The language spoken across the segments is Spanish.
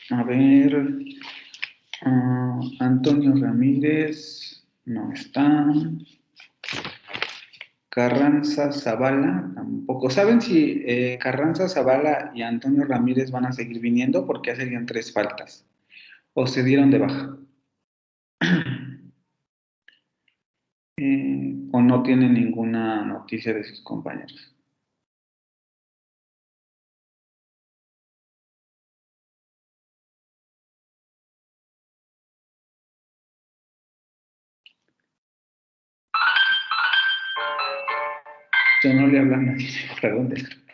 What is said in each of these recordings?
A ver, Antonio Ramírez, no está. Carranza Zavala, tampoco. ¿Saben si Carranza Zavala y Antonio Ramírez van a seguir viniendo? Porque ya serían 3 faltas. ¿O se dieron de baja? ¿O no tienen ninguna noticia de sus compañeros? Ya no le hablan a nadie, me borraron del grupo.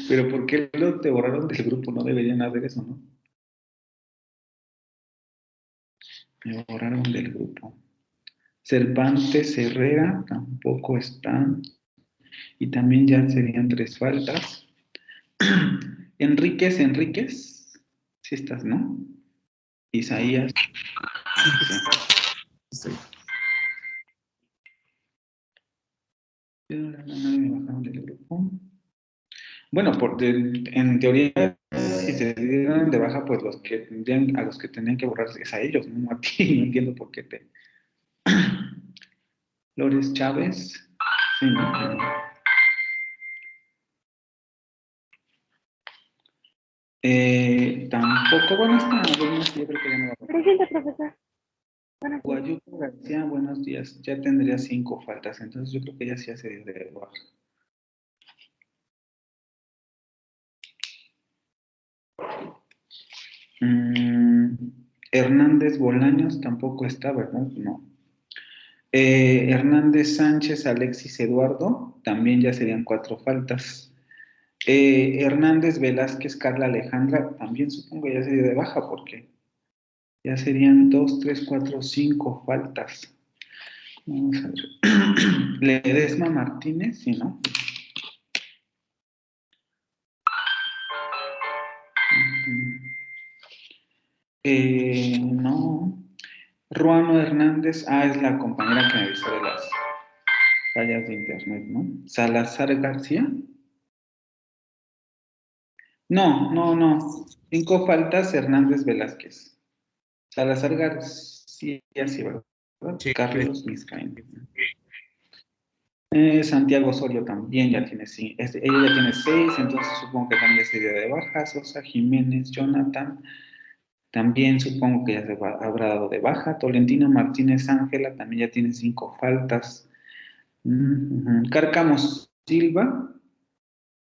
Pero ¿por qué te borraron del grupo? No deberían hacer eso, ¿no? Me borraron del grupo. Cervantes Herrera tampoco están. Y también ya serían 3 faltas. Enríquez. Sí estás, ¿no? Isaías. Sí, Sí. Me bajaron del grupo. Bueno, en teoría, si se dieron de baja, pues a los que tenían que borrar es a ellos, no a ti. No entiendo por qué te. Flores Chávez. Sí, no. Tampoco, bueno, yo creo que ya no va a pasar. Presente, profesor. Buenos días. Guayuco García, buenos días. Ya tendría 5 faltas, entonces yo creo que ya sí hace de baja. Hernández Bolaños tampoco está, ¿verdad? No. Hernández Sánchez, Alexis Eduardo, también ya serían 4 faltas. Hernández Velázquez, Carla Alejandra, también supongo ya sería de baja, porque ya serían 2, 3, 4, 5 faltas. Vamos a ver. Ledesma Martínez, sí, ¿no? No. Ruano Hernández, es la compañera que me avisó de las fallas de internet, ¿no? Salazar García. No. 5 faltas, Hernández Velázquez. Salazar García, sí, ¿verdad? sí. Carlos Miscaín. Santiago Osorio también ya tiene 5. Ella ya tiene 6, entonces supongo que también sería de baja. Sosa Jiménez, Jonathan, también supongo que ya habrá dado de baja. Tolentino Martínez Ángela también ya tiene 5 faltas. Cárcamo Silva.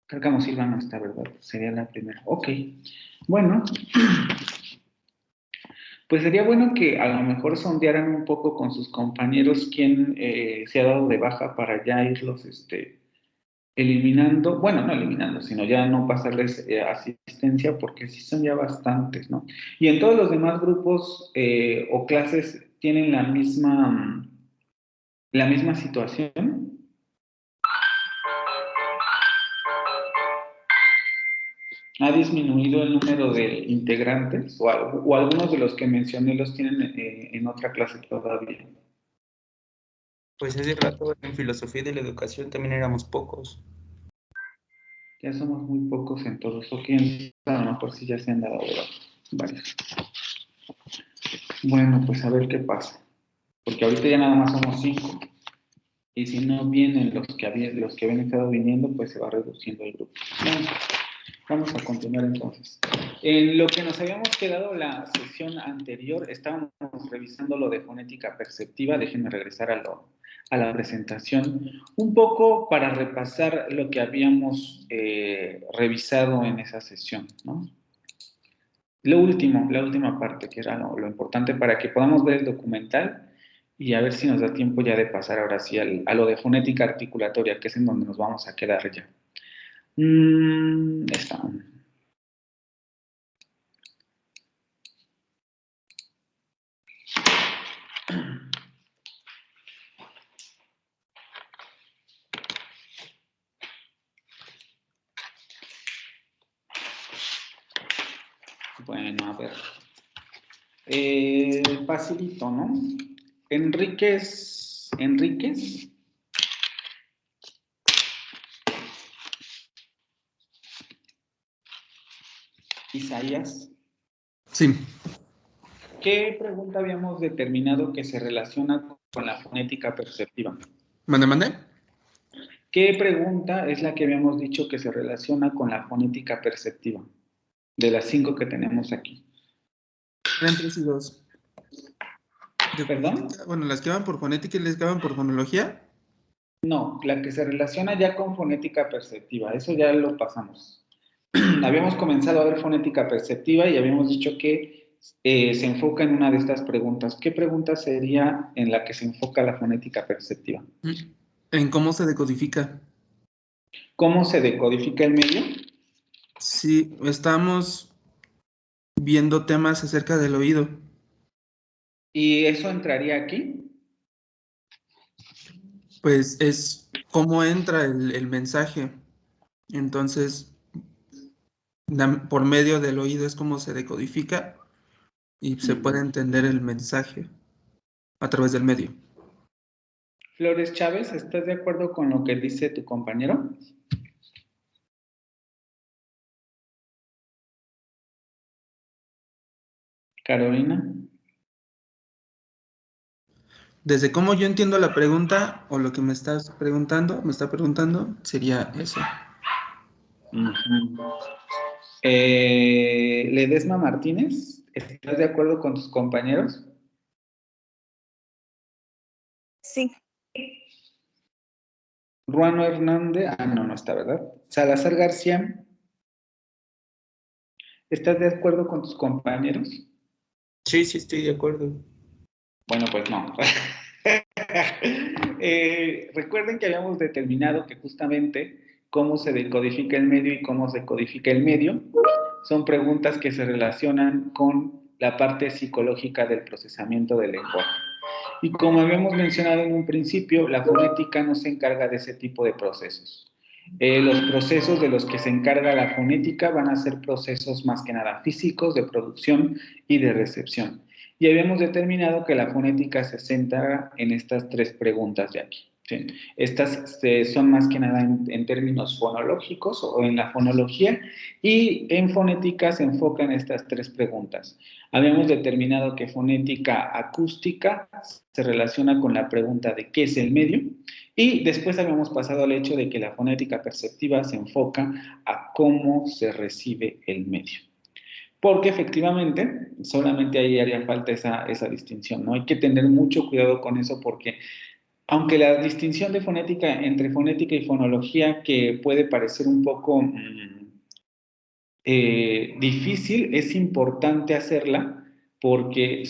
Cárcamo Silva no está, ¿verdad? Sería la primera. Ok. Bueno, pues sería bueno que a lo mejor sondearan un poco con sus compañeros quién se ha dado de baja para ya irlos eliminando. Bueno, no eliminando, sino ya no pasarles asistencia porque sí son ya bastantes, ¿no? Y en todos los demás grupos o clases tienen la misma situación. ¿Ha disminuido el número de integrantes o algunos de los que mencioné los tienen en otra clase todavía? Pues hace rato en filosofía de la educación también éramos pocos. Ya somos muy pocos en todos, o quién, a lo mejor sí ya se han dado de varios. Bueno, pues a ver qué pasa, porque ahorita ya nada más somos 5, y si no vienen los que habían estado viniendo, pues se va reduciendo el grupo. Bueno, vamos a continuar entonces. En lo que nos habíamos quedado la sesión anterior, estábamos revisando lo de fonética perceptiva. Déjenme regresar a la presentación, un poco para repasar lo que habíamos revisado en esa sesión, ¿no? La última parte, que era lo importante para que podamos ver el documental y a ver si nos da tiempo ya de pasar ahora sí a lo de fonética articulatoria, que es en donde nos vamos a quedar ya. Está. Bueno, a ver. Facilito, ¿no? Enríquez. Isaías, Sí. ¿qué pregunta habíamos determinado que se relaciona con la fonética perceptiva? ¿Mande? ¿Qué pregunta es la que habíamos dicho que se relaciona con la fonética perceptiva? De las 5 que tenemos aquí. Eran 3 y 2. ¿Perdón? Bueno, las que van por fonética y las que van por fonología. No, la que se relaciona ya con fonética perceptiva, eso ya lo pasamos. Habíamos comenzado a ver fonética perceptiva y habíamos dicho que se enfoca en una de estas preguntas. ¿Qué pregunta sería en la que se enfoca la fonética perceptiva? ¿En cómo se decodifica? ¿Cómo se decodifica el medio? Sí, estamos viendo temas acerca del oído. ¿Y eso entraría aquí? Pues es cómo entra el mensaje. Entonces, por medio del oído es como se decodifica y se puede entender el mensaje a través del medio. Flores Chávez, ¿estás de acuerdo con lo que dice tu compañero? Carolina. Desde cómo yo entiendo la pregunta o lo que me está preguntando, sería eso. Ledesma Martínez, ¿estás de acuerdo con tus compañeros? Sí. Ruano Hernández, no está, ¿verdad? Salazar García, ¿estás de acuerdo con tus compañeros? Sí, sí, estoy de acuerdo. Bueno, pues no. Recuerden que habíamos determinado que justamente cómo se decodifica el medio y cómo se codifica el medio son preguntas que se relacionan con la parte psicológica del procesamiento del lenguaje. Y como habíamos mencionado en un principio, la fonética no se encarga de ese tipo de procesos. Los procesos de los que se encarga la fonética van a ser procesos más que nada físicos, de producción y de recepción. Y habíamos determinado que la fonética se centra en estas 3 preguntas de aquí. ¿Sí? Estas son más que nada en términos fonológicos o en la fonología, y en fonética se enfocan estas 3 preguntas. Habíamos determinado que fonética acústica se relaciona con la pregunta de qué es el medio, y después habíamos pasado al hecho de que la fonética perceptiva se enfoca a cómo se recibe el medio. Porque efectivamente, solamente ahí haría falta esa distinción, ¿no? Hay que tener mucho cuidado con eso porque, aunque la distinción de fonética entre fonética y fonología, que puede parecer un poco difícil, es importante hacerla porque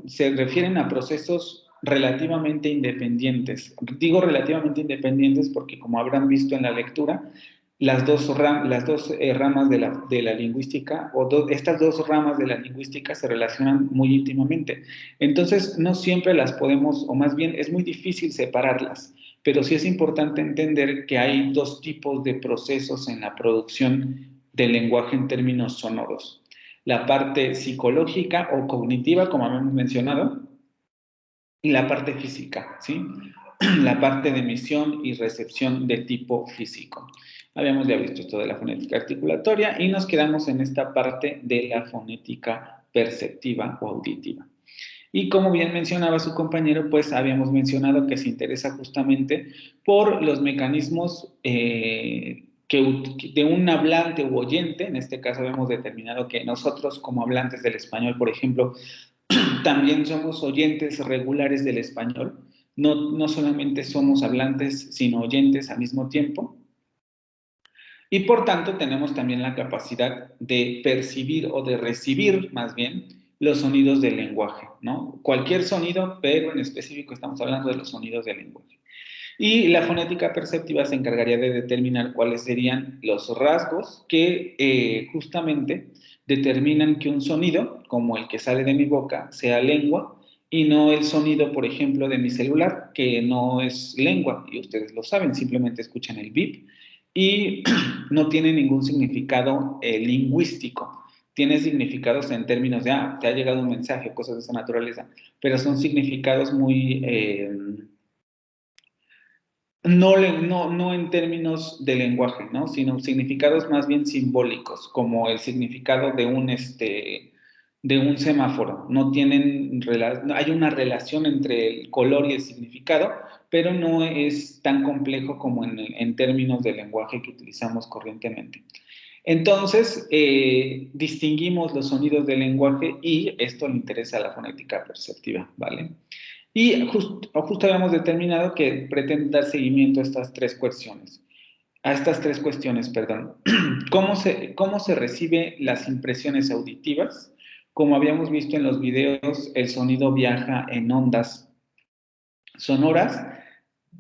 se refieren a procesos relativamente independientes. Digo relativamente independientes porque, como habrán visto en la lectura, las dos ramas de la lingüística, estas 2 ramas de la lingüística se relacionan muy íntimamente. Entonces, no siempre las podemos, o más bien es muy difícil separarlas, pero sí es importante entender que hay 2 tipos de procesos en la producción del lenguaje en términos sonoros. La parte psicológica o cognitiva, como habíamos mencionado, y la parte física, ¿sí? La parte de emisión y recepción de tipo físico. Habíamos ya visto esto de la fonética articulatoria y nos quedamos en esta parte de la fonética perceptiva o auditiva. Y como bien mencionaba su compañero, pues habíamos mencionado que se interesa justamente por los mecanismos de un hablante u oyente. En este caso habíamos determinado que nosotros, como hablantes del español, por ejemplo, también somos oyentes regulares del español. No solamente somos hablantes, sino oyentes al mismo tiempo. Y por tanto tenemos también la capacidad de percibir o de recibir, más bien, los sonidos del lenguaje, ¿no? Cualquier sonido, pero en específico estamos hablando de los sonidos del lenguaje. Y la fonética perceptiva se encargaría de determinar cuáles serían los rasgos que justamente determinan que un sonido, como el que sale de mi boca, sea lengua, y no el sonido, por ejemplo, de mi celular, que no es lengua, y ustedes lo saben, simplemente escuchan el bip, y no tiene ningún significado lingüístico. Tiene significados en términos de, te ha llegado un mensaje, cosas de esa naturaleza, pero son significados muy no en términos de lenguaje, ¿no? Sino significados más bien simbólicos, como el significado de un semáforo. No tienen, hay una relación entre el color y el significado, pero no es tan complejo como en términos de lenguaje que utilizamos corrientemente. Entonces, distinguimos los sonidos del lenguaje y esto le interesa a la fonética perceptiva, ¿vale? Y justo habíamos determinado que pretende dar seguimiento a estas tres cuestiones. Perdón. ¿Cómo se recibe las impresiones auditivas? Como habíamos visto en los videos, el sonido viaja en ondas sonoras,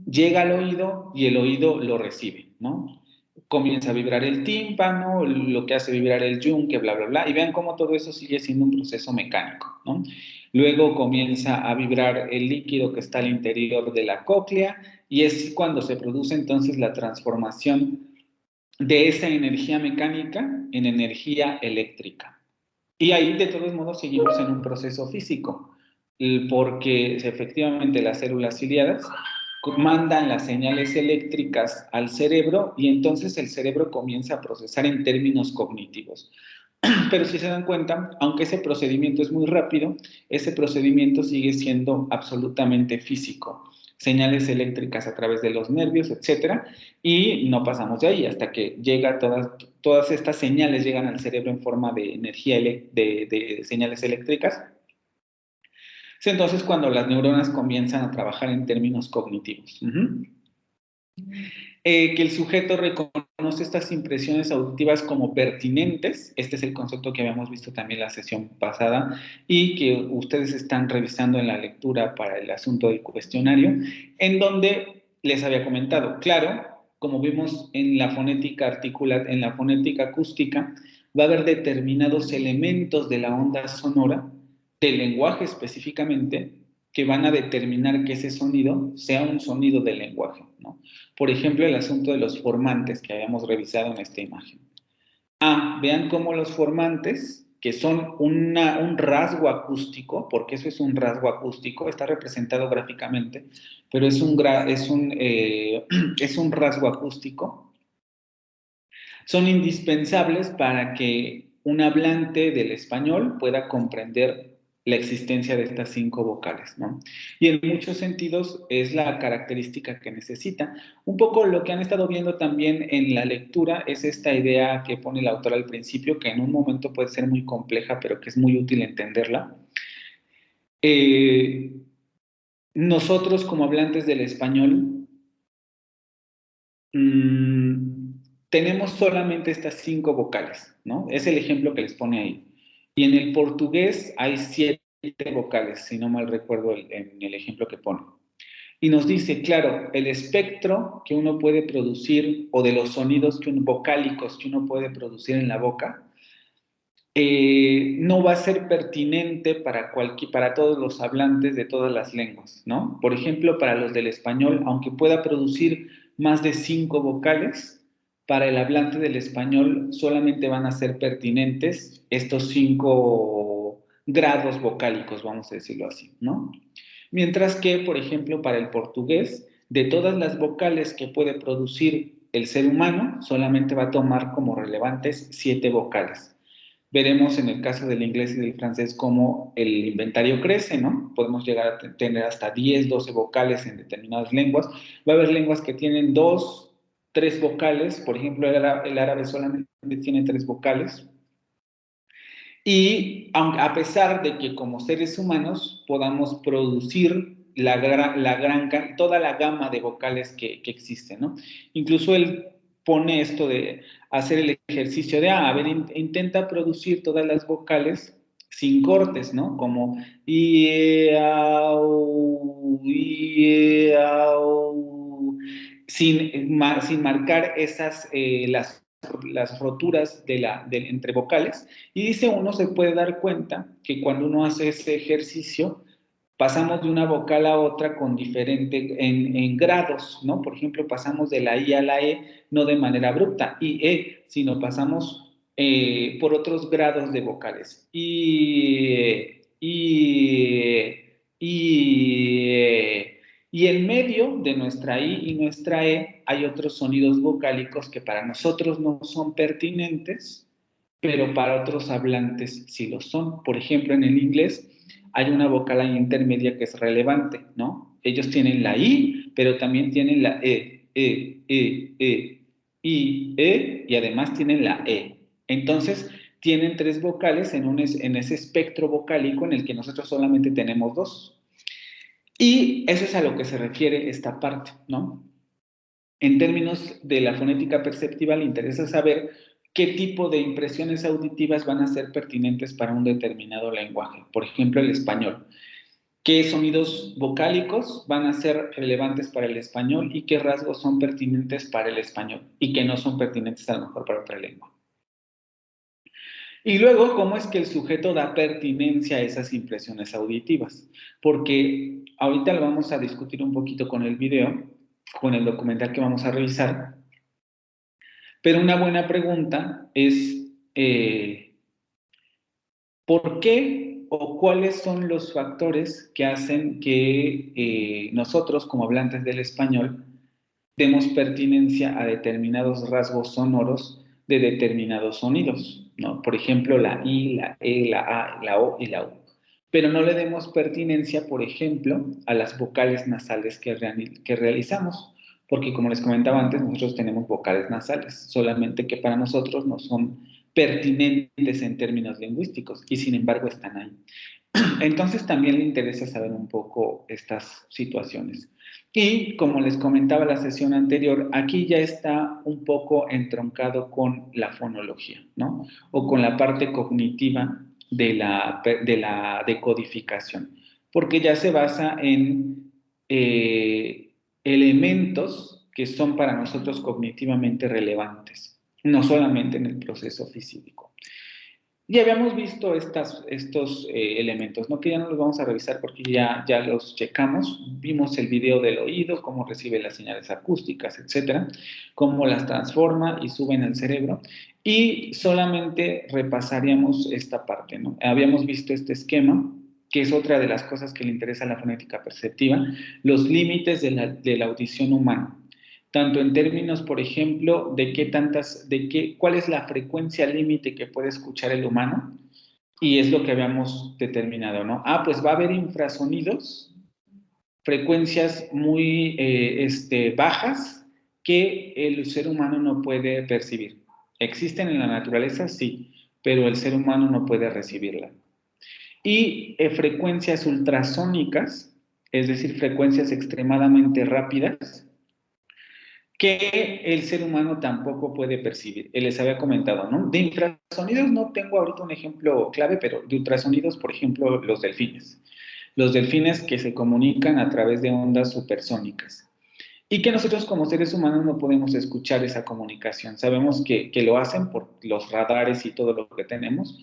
llega al oído y el oído lo recibe, ¿no? Comienza a vibrar el tímpano, lo que hace vibrar el yunque, bla, bla, bla, y vean cómo todo eso sigue siendo un proceso mecánico, ¿no? Luego comienza a vibrar el líquido que está al interior de la cóclea y es cuando se produce entonces la transformación de esa energía mecánica en energía eléctrica. Y ahí de todos modos seguimos en un proceso físico, porque efectivamente las células ciliadas mandan las señales eléctricas al cerebro y entonces el cerebro comienza a procesar en términos cognitivos. Pero si se dan cuenta, aunque ese procedimiento es muy rápido, ese procedimiento sigue siendo absolutamente físico. Señales eléctricas a través de los nervios, etcétera, y no pasamos de ahí hasta que llega todas estas señales llegan al cerebro en forma de energía, de señales eléctricas. Es entonces cuando las neuronas comienzan a trabajar en términos cognitivos. Que el sujeto reconoce estas impresiones auditivas como pertinentes, este es el concepto que habíamos visto también en la sesión pasada y que ustedes están revisando en la lectura para el asunto del cuestionario, en donde les había comentado, claro, como vimos en la fonética en la fonética acústica, va a haber determinados elementos de la onda sonora, del lenguaje específicamente, que van a determinar que ese sonido sea un sonido del lenguaje, ¿no? Por ejemplo, el asunto de los formantes que habíamos revisado en esta imagen. Vean cómo los formantes, que son un rasgo acústico, porque eso es un rasgo acústico, está representado gráficamente, pero es un rasgo acústico, son indispensables para que un hablante del español pueda comprender la existencia de estas 5 vocales, ¿no? Y en muchos sentidos es la característica que necesita. Un poco lo que han estado viendo también en la lectura es esta idea que pone el autor al principio, que en un momento puede ser muy compleja, pero que es muy útil entenderla. Nosotros como hablantes del español tenemos solamente estas 5 vocales, ¿no? Es el ejemplo que les pone ahí. Y en el portugués hay 7 vocales, si no mal recuerdo en el ejemplo que pone. Y nos dice, claro, el espectro que uno puede producir o de los sonidos vocálicos que uno puede producir en la boca no va a ser pertinente para todos los hablantes de todas las lenguas, ¿no? Por ejemplo, para los del español, aunque pueda producir más de 5 vocales, para el hablante del español solamente van a ser pertinentes estos 5 grados vocálicos, vamos a decirlo así, ¿no? Mientras que, por ejemplo, para el portugués, de todas las vocales que puede producir el ser humano, solamente va a tomar como relevantes 7 vocales. Veremos en el caso del inglés y del francés cómo el inventario crece, ¿no? Podemos llegar a tener hasta 10, 12 vocales en determinadas lenguas. Va a haber lenguas que tienen 2, 3 vocales, por ejemplo, el árabe solamente tiene 3 vocales. Y a pesar de que como seres humanos podamos producir toda la gama de vocales que existen, ¿no? Incluso él pone esto de hacer el ejercicio de, intenta producir todas las vocales sin cortes, ¿no? Como sin marcar las roturas entre vocales, y dice uno se puede dar cuenta que cuando uno hace ese ejercicio pasamos de una vocal a otra con diferente en grados, ¿no? Por ejemplo, pasamos de la I a la E no de manera abrupta, I, sino pasamos por otros grados de vocales. Y Y en medio de nuestra I y nuestra E hay otros sonidos vocálicos que para nosotros no son pertinentes, pero para otros hablantes sí lo son. Por ejemplo, en el inglés hay una vocal ahí intermedia que es relevante, ¿no? Ellos tienen la I, pero también tienen la I, y además tienen la E. Entonces, tienen 3 vocales en ese espectro vocálico en el que nosotros solamente tenemos 2. Y eso es a lo que se refiere esta parte, ¿no? En términos de la fonética perceptiva, le interesa saber qué tipo de impresiones auditivas van a ser pertinentes para un determinado lenguaje. Por ejemplo, el español. ¿Qué sonidos vocálicos van a ser relevantes para el español y qué rasgos son pertinentes para el español y que no son pertinentes a lo mejor para otra lengua? Y luego, ¿cómo es que el sujeto da pertinencia a esas impresiones auditivas? Porque ahorita lo vamos a discutir un poquito con el video, con el documental que vamos a revisar, pero una buena pregunta es, ¿por qué o cuáles son los factores que hacen que nosotros, como hablantes del español, demos pertinencia a determinados rasgos sonoros de determinados sonidos, ¿no? Por ejemplo, la I, la E, la A, la O y la U. Pero no le demos pertinencia, por ejemplo, a las vocales nasales que realizamos, porque como les comentaba antes, nosotros tenemos vocales nasales, solamente que para nosotros no son pertinentes en términos lingüísticos y sin embargo están ahí. Entonces también le interesa saber un poco estas situaciones. Y como les comentaba la sesión anterior, aquí ya está un poco entroncado con la fonología, ¿no? O con la parte cognitiva de la decodificación, porque ya se basa en elementos que son para nosotros cognitivamente relevantes, no solamente en el proceso físico. Ya habíamos visto estos elementos, ¿no? Que ya no los vamos a revisar porque ya los checamos. Vimos el video del oído, cómo recibe las señales acústicas, etcétera, cómo las transforma y sube en el cerebro. Y solamente repasaríamos esta parte, ¿no? Habíamos visto este esquema, que es otra de las cosas que le interesa a la fonética perceptiva, los límites de la audición humana. Tanto en términos, por ejemplo, cuál es la frecuencia límite que puede escuchar el humano, y es lo que habíamos determinado, ¿no? Pues va a haber infrasonidos, frecuencias muy bajas que el ser humano no puede percibir. ¿Existen en la naturaleza? Sí, pero el ser humano no puede recibirla. Y frecuencias ultrasónicas, es decir, frecuencias extremadamente rápidas, que el ser humano tampoco puede percibir. Les había comentado, ¿no? De infrasonidos no tengo ahorita un ejemplo clave, pero de ultrasonidos, por ejemplo, los delfines. Los delfines que se comunican a través de ondas supersónicas. Y que nosotros como seres humanos no podemos escuchar esa comunicación. Sabemos que lo hacen por los radares y todo lo que tenemos,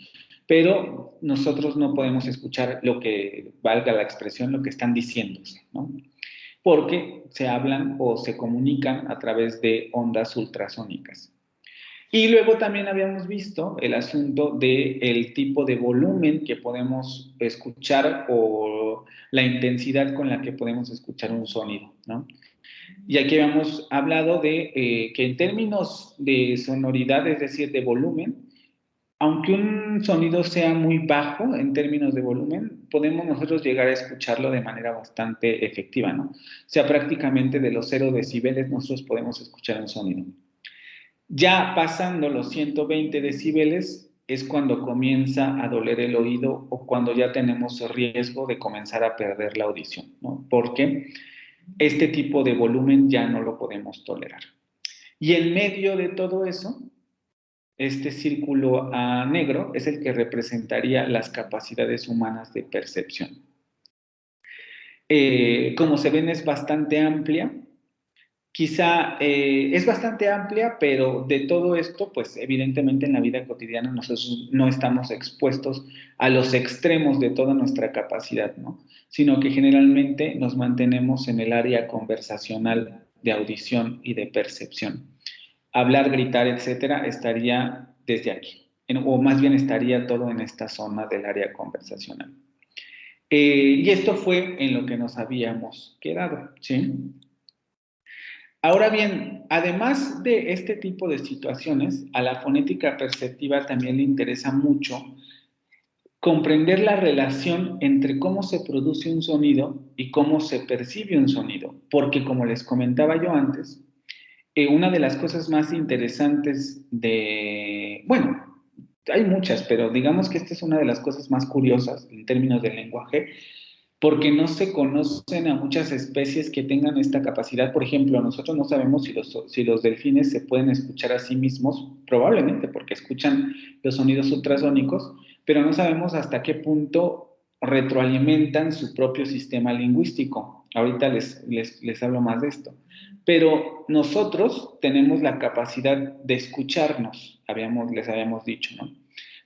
pero nosotros no podemos escuchar lo que, valga la expresión, lo que están diciéndose, ¿no? Porque se hablan o se comunican a través de ondas ultrasónicas. Y luego también habíamos visto el asunto del tipo de volumen que podemos escuchar o la intensidad con la que podemos escuchar un sonido, ¿no? Y aquí habíamos hablado de que en términos de sonoridad, es decir, de volumen, aunque un sonido sea muy bajo en términos de volumen, podemos nosotros llegar a escucharlo de manera bastante efectiva, ¿no? O sea, prácticamente de los 0 decibeles nosotros podemos escuchar un sonido. Ya pasando los 120 decibeles es cuando comienza a doler el oído o cuando ya tenemos riesgo de comenzar a perder la audición, ¿no? Porque este tipo de volumen ya no lo podemos tolerar. Y en medio de todo eso, este círculo negro es el que representaría las capacidades humanas de percepción. Como se ven, es bastante amplia. Quizá es bastante amplia, pero de todo esto, pues evidentemente en la vida cotidiana nosotros no estamos expuestos a los extremos de toda nuestra capacidad, ¿no? Sino que generalmente nos mantenemos en el área conversacional de audición y de percepción. Hablar, gritar, etcétera, estaría desde aquí, o más bien estaría todo en esta zona del área conversacional. Y esto fue en lo que nos habíamos quedado, ¿sí? Ahora bien, además de este tipo de situaciones, a la fonética perceptiva también le interesa mucho comprender la relación entre cómo se produce un sonido y cómo se percibe un sonido, porque como les comentaba yo antes, una de las cosas más interesantes bueno, hay muchas, pero digamos que esta es una de las cosas más curiosas en términos del lenguaje, porque no se conocen a muchas especies que tengan esta capacidad. Por ejemplo, nosotros no sabemos si los delfines se pueden escuchar a sí mismos, probablemente porque escuchan los sonidos ultrasónicos, pero no sabemos hasta qué punto retroalimentan su propio sistema lingüístico. Ahorita les hablo más de esto. Pero nosotros tenemos la capacidad de escucharnos, les habíamos dicho, ¿no?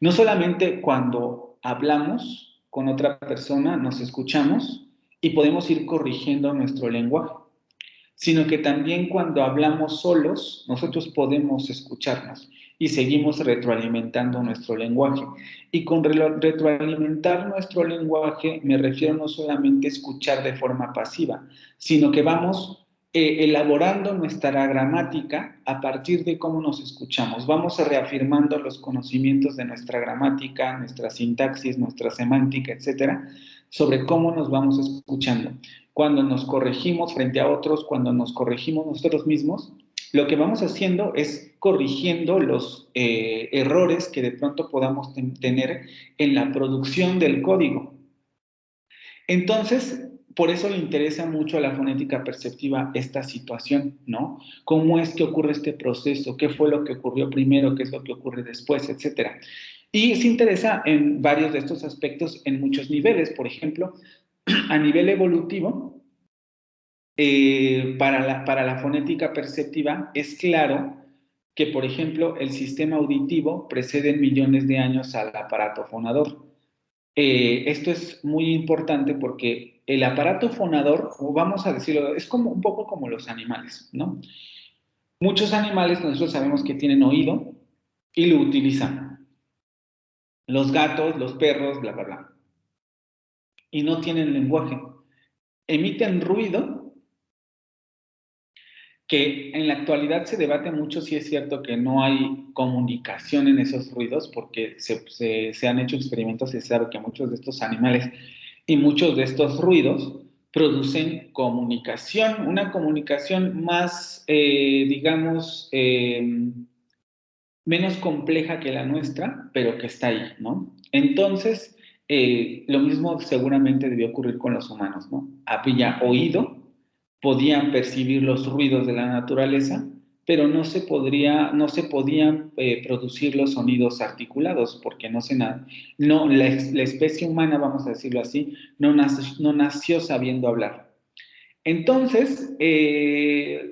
No solamente cuando hablamos con otra persona nos escuchamos y podemos ir corrigiendo nuestro lenguaje, sino que también cuando hablamos solos nosotros podemos escucharnos y seguimos retroalimentando nuestro lenguaje. Y con retroalimentar nuestro lenguaje me refiero no solamente a escuchar de forma pasiva, sino que vamos elaborando nuestra gramática a partir de cómo nos escuchamos. Vamos reafirmando los conocimientos de nuestra gramática, nuestra sintaxis, nuestra semántica, etcétera, sobre cómo nos vamos escuchando. Cuando nos corregimos frente a otros, cuando nos corregimos nosotros mismos, lo que vamos haciendo es corrigiendo los errores que de pronto podamos tener en la producción del código. Entonces, por eso le interesa mucho a la fonética perceptiva esta situación, ¿no? ¿Cómo es que ocurre este proceso? ¿Qué fue lo que ocurrió primero? ¿Qué es lo que ocurre después? Etcétera. Y se interesa en varios de estos aspectos en muchos niveles. Por ejemplo, a nivel evolutivo, para la fonética perceptiva es claro que, por ejemplo, el sistema auditivo precede en millones de años al aparato fonador. Esto es muy importante porque el aparato fonador, o vamos a decirlo, es como un poco como los animales, ¿no? Muchos animales nosotros sabemos que tienen oído y lo utilizan. Los gatos, los perros, bla, bla, bla. Y no tienen lenguaje. Emiten ruido que en la actualidad se debate mucho si es cierto que no hay comunicación en esos ruidos, porque se han hecho experimentos y se sabe que muchos de estos animales y muchos de estos ruidos producen comunicación, una comunicación más, digamos, menos compleja que la nuestra, pero que está ahí, ¿no? Entonces, lo mismo seguramente debió ocurrir con los humanos, ¿no? Había oído, podían percibir los ruidos de la naturaleza, pero no se podían producir los sonidos articulados, porque la especie humana, vamos a decirlo así, no nació sabiendo hablar. Entonces,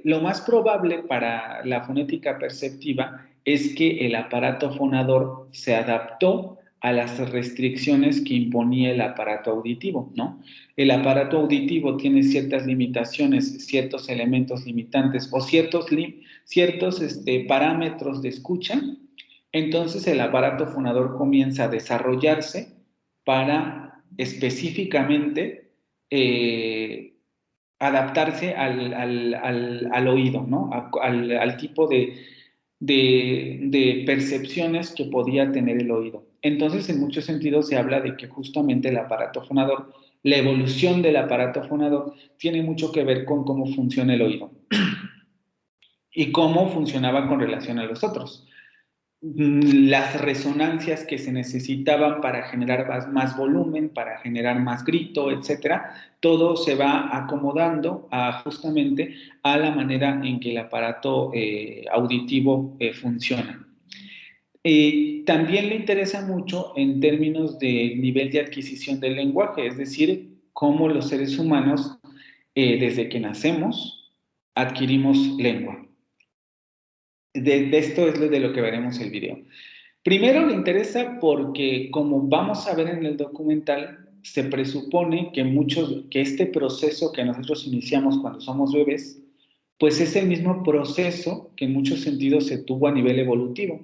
lo más probable para la fonética perceptiva es que el aparato fonador se adaptó a las restricciones que imponía el aparato auditivo, ¿no? El aparato auditivo tiene ciertas limitaciones, ciertos elementos limitantes o ciertos parámetros de escucha. Entonces, el aparato fonador comienza a desarrollarse para específicamente adaptarse al oído, ¿no? Al tipo de percepciones que podía tener el oído. Entonces, en muchos sentidos se habla de que justamente el aparato fonador, la evolución del aparato fonador, tiene mucho que ver con cómo funciona el oído y cómo funcionaba con relación a los otros. Las resonancias que se necesitaban para generar más volumen, para generar más grito, etcétera, todo se va acomodando justamente a la manera en que el aparato auditivo funciona. También le interesa mucho en términos de nivel de adquisición del lenguaje, es decir, cómo los seres humanos, desde que nacemos, adquirimos lengua. De esto es de lo que veremos el video. Primero le interesa porque, como vamos a ver en el documental, se presupone que este proceso que nosotros iniciamos cuando somos bebés, pues es el mismo proceso que en muchos sentidos se tuvo a nivel evolutivo.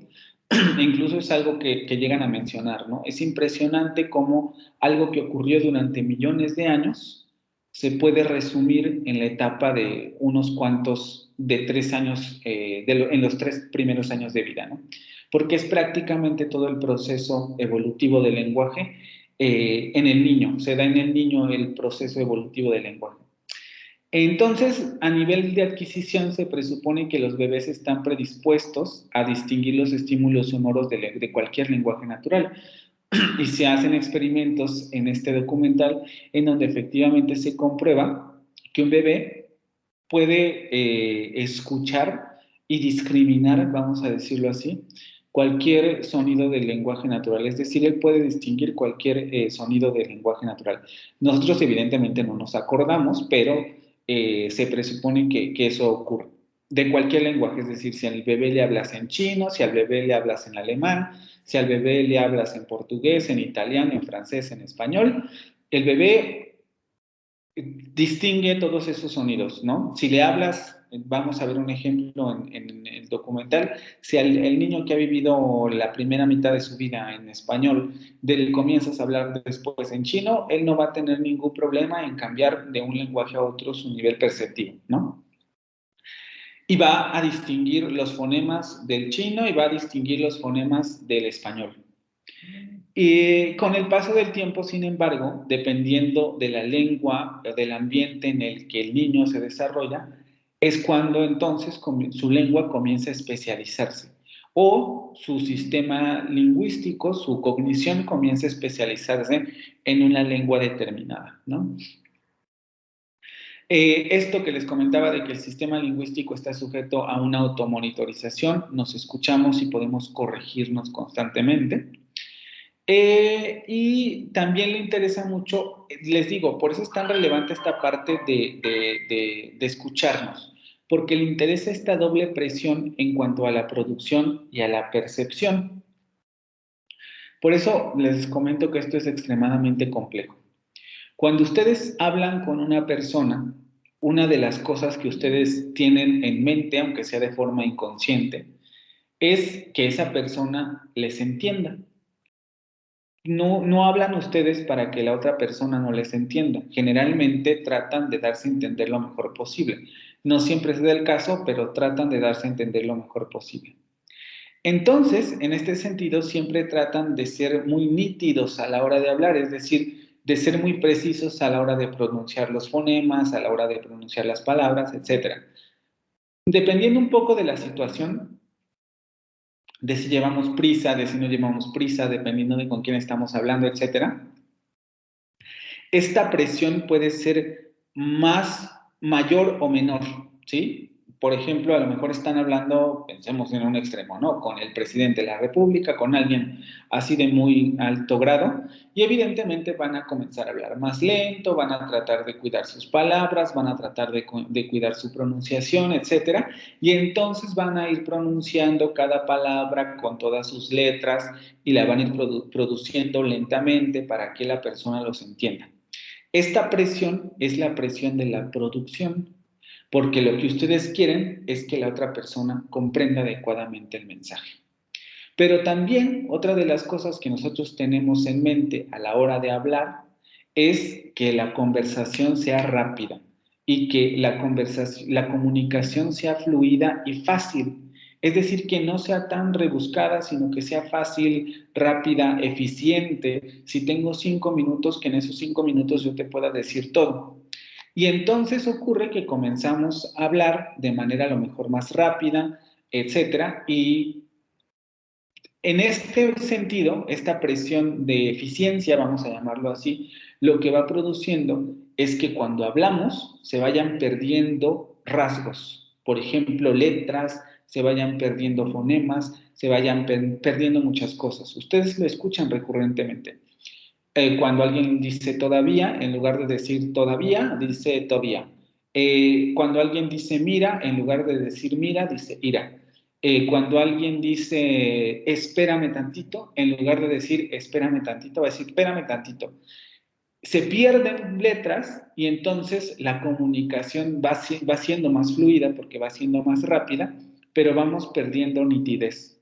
incluso es algo que llegan a mencionar, ¿no? Es impresionante cómo algo que ocurrió durante millones de años se puede resumir en la etapa de unos cuantos, de 3 años, en los 3 primeros años de vida, ¿no? Porque es prácticamente todo el proceso evolutivo del lenguaje en el niño, se da en el niño el proceso evolutivo del lenguaje. Entonces, a nivel de adquisición se presupone que los bebés están predispuestos a distinguir los estímulos sonoros de cualquier lenguaje natural. Y se hacen experimentos en este documental en donde efectivamente se comprueba que un bebé puede escuchar y discriminar, vamos a decirlo así, cualquier sonido del lenguaje natural, es decir, él puede distinguir cualquier sonido del lenguaje natural. Nosotros evidentemente no nos acordamos, pero se presupone que eso ocurre. De cualquier lenguaje, es decir, si al bebé le hablas en chino, si al bebé le hablas en alemán, si al bebé le hablas en portugués, en italiano, en francés, en español, el bebé distingue todos esos sonidos, ¿no? Si le hablas, vamos a ver un ejemplo en el documental, si el niño que ha vivido la primera mitad de su vida en español, comienzas a hablar después en chino, él no va a tener ningún problema en cambiar de un lenguaje a otro su nivel perceptivo, ¿no? Y va a distinguir los fonemas del chino y va a distinguir los fonemas del español. Y con el paso del tiempo, sin embargo, dependiendo de la lengua, del ambiente en el que el niño se desarrolla, es cuando entonces su lengua comienza a especializarse o su sistema lingüístico, su cognición comienza a especializarse en una lengua determinada, ¿no? Esto que les comentaba de que el sistema lingüístico está sujeto a una automonitorización, nos escuchamos y podemos corregirnos constantemente. Y también le interesa mucho, les digo, por eso es tan relevante esta parte de escucharnos, porque le interesa esta doble presión en cuanto a la producción y a la percepción. Por eso les comento que esto es extremadamente complejo. Cuando ustedes hablan con una persona, una de las cosas que ustedes tienen en mente, aunque sea de forma inconsciente, es que esa persona les entienda. No hablan ustedes para que la otra persona no les entienda. Generalmente tratan de darse a entender lo mejor posible. No siempre es el caso, pero tratan de darse a entender lo mejor posible. Entonces, en este sentido, siempre tratan de ser muy nítidos a la hora de hablar, es decir, de ser muy precisos a la hora de pronunciar los fonemas, a la hora de pronunciar las palabras, etc. Dependiendo un poco de la situación, de si llevamos prisa, de si no llevamos prisa, dependiendo de con quién estamos hablando, etc. Esta presión puede ser mayor o menor, ¿sí? Por ejemplo, a lo mejor están hablando, pensemos en un extremo, ¿no? Con el presidente de la República, con alguien así de muy alto grado, y evidentemente van a comenzar a hablar más lento, van a tratar de cuidar sus palabras, van a tratar de cuidar su pronunciación, etcétera, y entonces van a ir pronunciando cada palabra con todas sus letras y la van a ir produciendo lentamente para que la persona los entienda. Esta presión es la presión de la producción, porque lo que ustedes quieren es que la otra persona comprenda adecuadamente el mensaje. Pero también otra de las cosas que nosotros tenemos en mente a la hora de hablar es que la conversación sea rápida y que la comunicación sea fluida y fácil. Es decir, que no sea tan rebuscada, sino que sea fácil, rápida, eficiente. Si tengo 5 minutos, que en esos 5 minutos yo te pueda decir todo. Y entonces ocurre que comenzamos a hablar de manera a lo mejor más rápida, etcétera, y en este sentido, esta presión de eficiencia, vamos a llamarlo así, lo que va produciendo es que cuando hablamos se vayan perdiendo rasgos, por ejemplo, letras, se vayan perdiendo fonemas, se vayan perdiendo muchas cosas. Ustedes lo escuchan recurrentemente. Cuando alguien dice todavía, en lugar de decir todavía, dice todavía. Cuando alguien dice mira, en lugar de decir mira, dice ira. Cuando alguien dice espérame tantito, en lugar de decir espérame tantito, va a decir espérame tantito. Se pierden letras y entonces la comunicación va siendo más fluida porque va siendo más rápida, pero vamos perdiendo nitidez.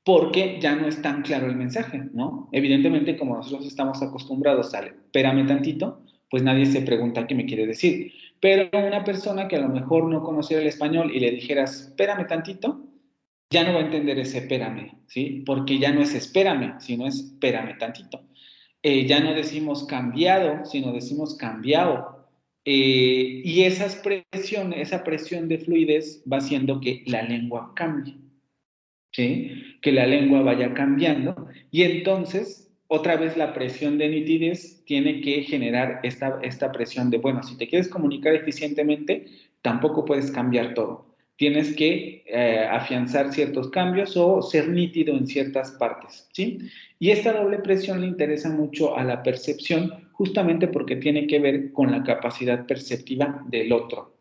porque ya no es tan claro el mensaje, ¿no? Evidentemente, como nosotros estamos acostumbrados a espérame tantito, pues nadie se pregunta qué me quiere decir. Pero una persona que a lo mejor no conociera el español y le dijeras espérame tantito, ya no va a entender ese espérame, ¿sí? Porque ya no es espérame, sino es espérame tantito. Ya no decimos cambiado, sino decimos cambiado. Y esa presión de fluidez va haciendo que la lengua cambie, ¿sí? Que la lengua vaya cambiando. Y entonces, otra vez la presión de nitidez tiene que generar esta presión de, bueno, si te quieres comunicar eficientemente, tampoco puedes cambiar todo. Tienes que afianzar ciertos cambios o ser nítido en ciertas partes, ¿sí? Y esta doble presión le interesa mucho a la percepción, justamente porque tiene que ver con la capacidad perceptiva del otro.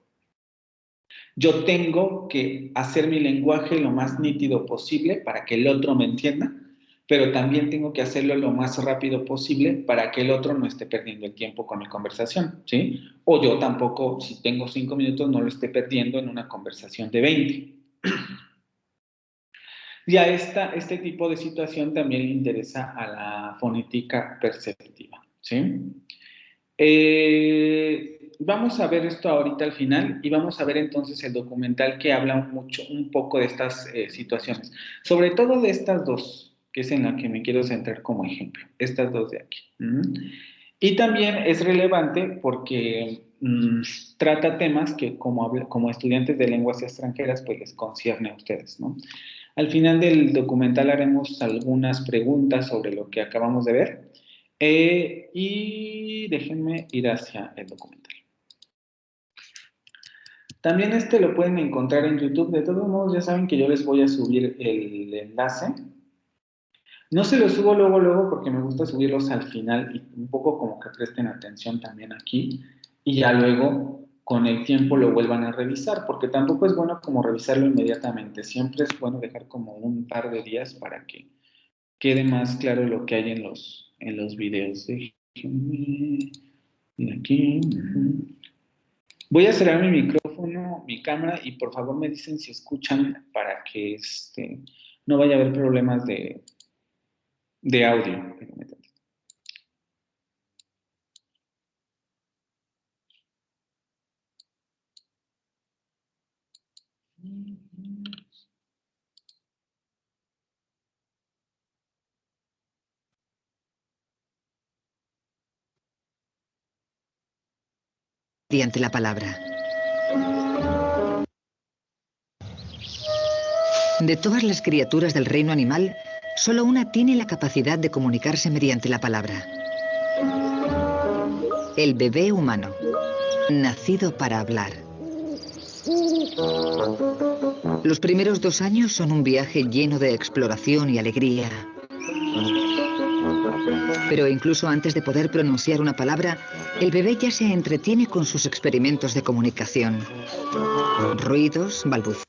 Yo tengo que hacer mi lenguaje lo más nítido posible para que el otro me entienda, pero también tengo que hacerlo lo más rápido posible para que el otro no esté perdiendo el tiempo con mi conversación, ¿sí? O yo tampoco, si tengo 5 minutos, no lo esté perdiendo en una conversación de 20. Y a este tipo de situación también le interesa a la fonética perceptiva, ¿sí? Vamos a ver esto ahorita al final y vamos a ver entonces el documental que habla un poco de estas situaciones, sobre todo de estas dos, que es en la que me quiero centrar como ejemplo, estas dos de aquí. Y también es relevante porque trata temas que como estudiantes de lenguas extranjeras pues les concierne a ustedes, ¿no? Al final del documental haremos algunas preguntas sobre lo que acabamos de ver. Y déjenme ir hacia el documental. También lo pueden encontrar en YouTube. De todos modos, ya saben que yo les voy a subir el enlace. No se los subo luego porque me gusta subirlos al final y un poco como que presten atención también aquí. Y ya luego, con el tiempo, lo vuelvan a revisar, porque tampoco es bueno como revisarlo inmediatamente. Siempre es bueno dejar como un par de días para que quede más claro lo que hay en los videos. Déjenme ir aquí. Voy a cerrar mi micrófono, mi cámara, y por favor me dicen si escuchan para que no vaya a haber problemas de audio. Mediante la palabra. De todas las criaturas del reino animal, solo una tiene la capacidad de comunicarse mediante la palabra. El bebé humano, nacido para hablar. Los primeros 2 años son un viaje lleno de exploración y alegría. Pero incluso antes de poder pronunciar una palabra, el bebé ya se entretiene con sus experimentos de comunicación. Ruidos, balbuceos.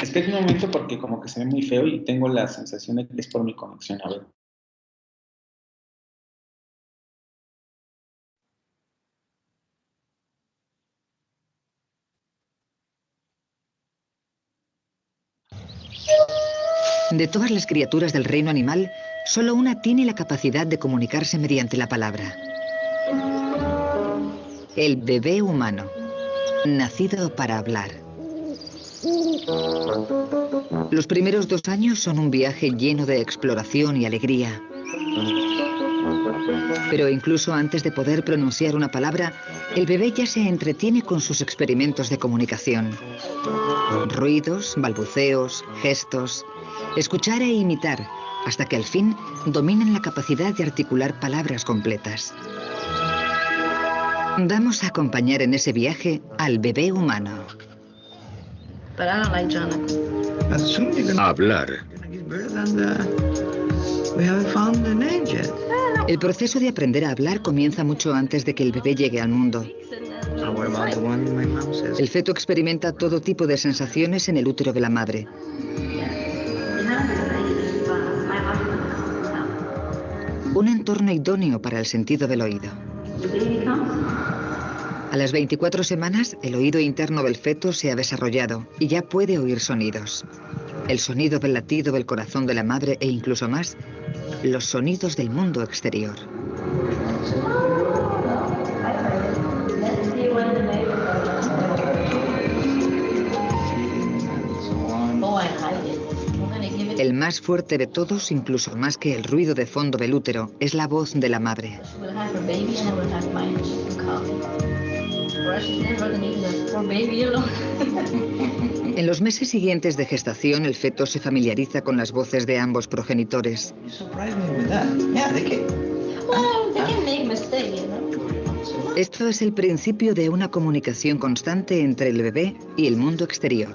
Espera un momento porque como que se ve muy feo y tengo la sensación de que es por mi conexión. A ver. De todas las criaturas del reino animal, solo una tiene la capacidad de comunicarse mediante la palabra. El bebé humano, nacido para hablar. Los primeros 2 años son un viaje lleno de exploración y alegría. Pero incluso antes de poder pronunciar una palabra, el bebé ya se entretiene con sus experimentos de comunicación. Ruidos, balbuceos, gestos, escuchar e imitar, hasta que al fin dominan la capacidad de articular palabras completas. Vamos a acompañar en ese viaje al bebé humano. Hablar. El proceso de aprender a hablar comienza mucho antes de que el bebé llegue al mundo. El feto experimenta todo tipo de sensaciones en el útero de la madre. Un entorno idóneo para el sentido del oído. A las 24 semanas, el oído interno del feto se ha desarrollado y ya puede oír sonidos. El sonido del latido del corazón de la madre e incluso más, los sonidos del mundo exterior. El más fuerte de todos, incluso más que el ruido de fondo del útero, es la voz de la madre. En los meses siguientes de gestación, el feto se familiariza con las voces de ambos progenitores. Esto es el principio de una comunicación constante entre el bebé y el mundo exterior.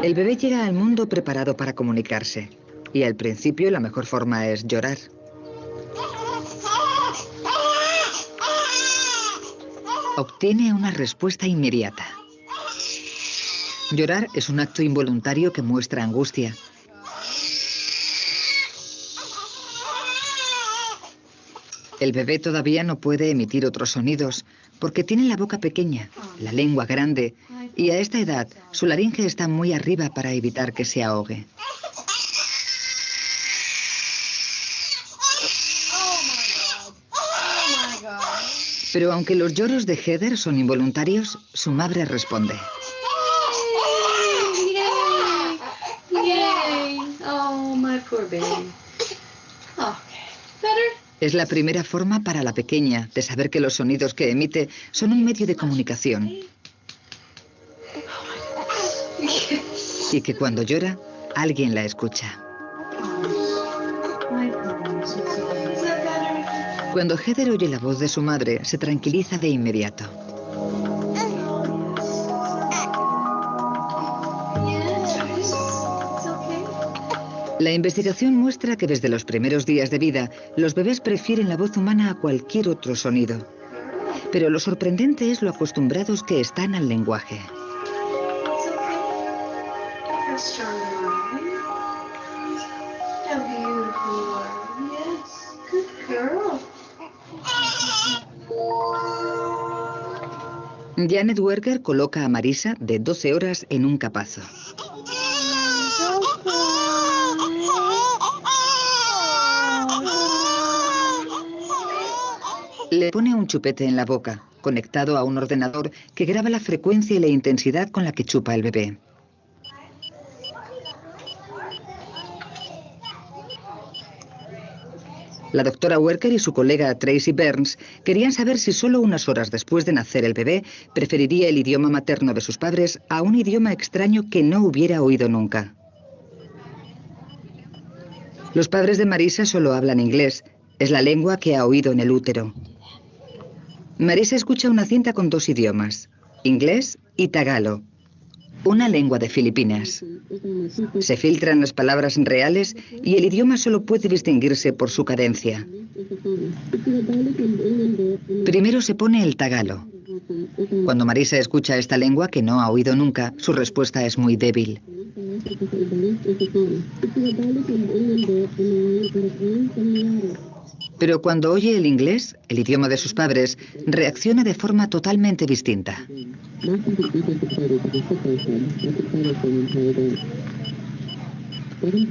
El bebé llega al mundo preparado para comunicarse, y al principio la mejor forma es llorar. Obtiene una respuesta inmediata. Llorar es un acto involuntario que muestra angustia. El bebé todavía no puede emitir otros sonidos porque tiene la boca pequeña, la lengua grande, y a esta edad su laringe está muy arriba para evitar que se ahogue. Pero aunque los lloros de Heather son involuntarios, su madre responde. Es la primera forma para la pequeña de saber que los sonidos que emite son un medio de comunicación. Y que cuando llora, alguien la escucha. Cuando Heather oye la voz de su madre, se tranquiliza de inmediato. La investigación muestra que desde los primeros días de vida, los bebés prefieren la voz humana a cualquier otro sonido. Pero lo sorprendente es lo acostumbrados que están al lenguaje. Janet Werger coloca a Marisa, de 12 horas, en un capazo. Le pone un chupete en la boca, conectado a un ordenador que graba la frecuencia y la intensidad con la que chupa el bebé. La doctora Werker y su colega Tracy Burns querían saber si solo unas horas después de nacer el bebé preferiría el idioma materno de sus padres a un idioma extraño que no hubiera oído nunca. Los padres de Marisa solo hablan inglés. Es la lengua que ha oído en el útero. Marisa escucha una cinta con 2 idiomas, inglés y tagalo, una lengua de Filipinas. Se filtran las palabras reales y el idioma solo puede distinguirse por su cadencia. Primero se pone el tagalo. Cuando Marisa escucha esta lengua que no ha oído nunca, su respuesta es muy débil. Pero cuando oye el inglés, el idioma de sus padres, reacciona de forma totalmente distinta.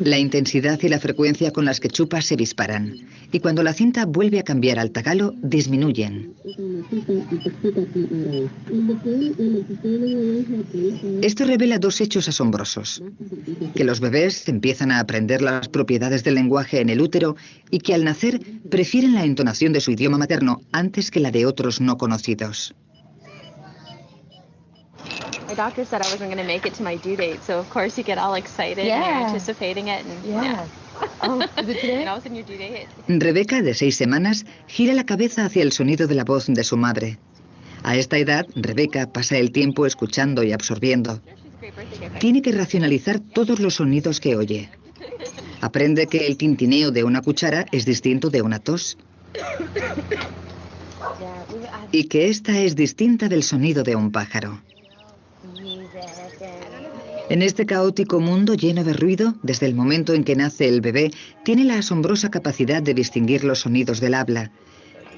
La intensidad y la frecuencia con las que chupa se disparan, y cuando la cinta vuelve a cambiar al tagalo, disminuyen. Esto revela 2 hechos asombrosos: que los bebés empiezan a aprender las propiedades del lenguaje en el útero y que al nacer prefieren la entonación de su idioma materno antes que la de otros no conocidos. My doctor said I wasn't going to make it to my due date, so of course you get all excited and you're anticipating it. And, Oh, is it today? and all of a sudden your due date. Rebeca, de 6 semanas, gira la cabeza hacia el sonido de la voz de su madre. A esta edad, Rebeca pasa el tiempo escuchando y absorbiendo. Tiene que racionalizar todos los sonidos que oye. Aprende que el tintineo de una cuchara es distinto de una tos. Y que esta es distinta del sonido de un pájaro. En este caótico mundo lleno de ruido, desde el momento en que nace el bebé, tiene la asombrosa capacidad de distinguir los sonidos del habla.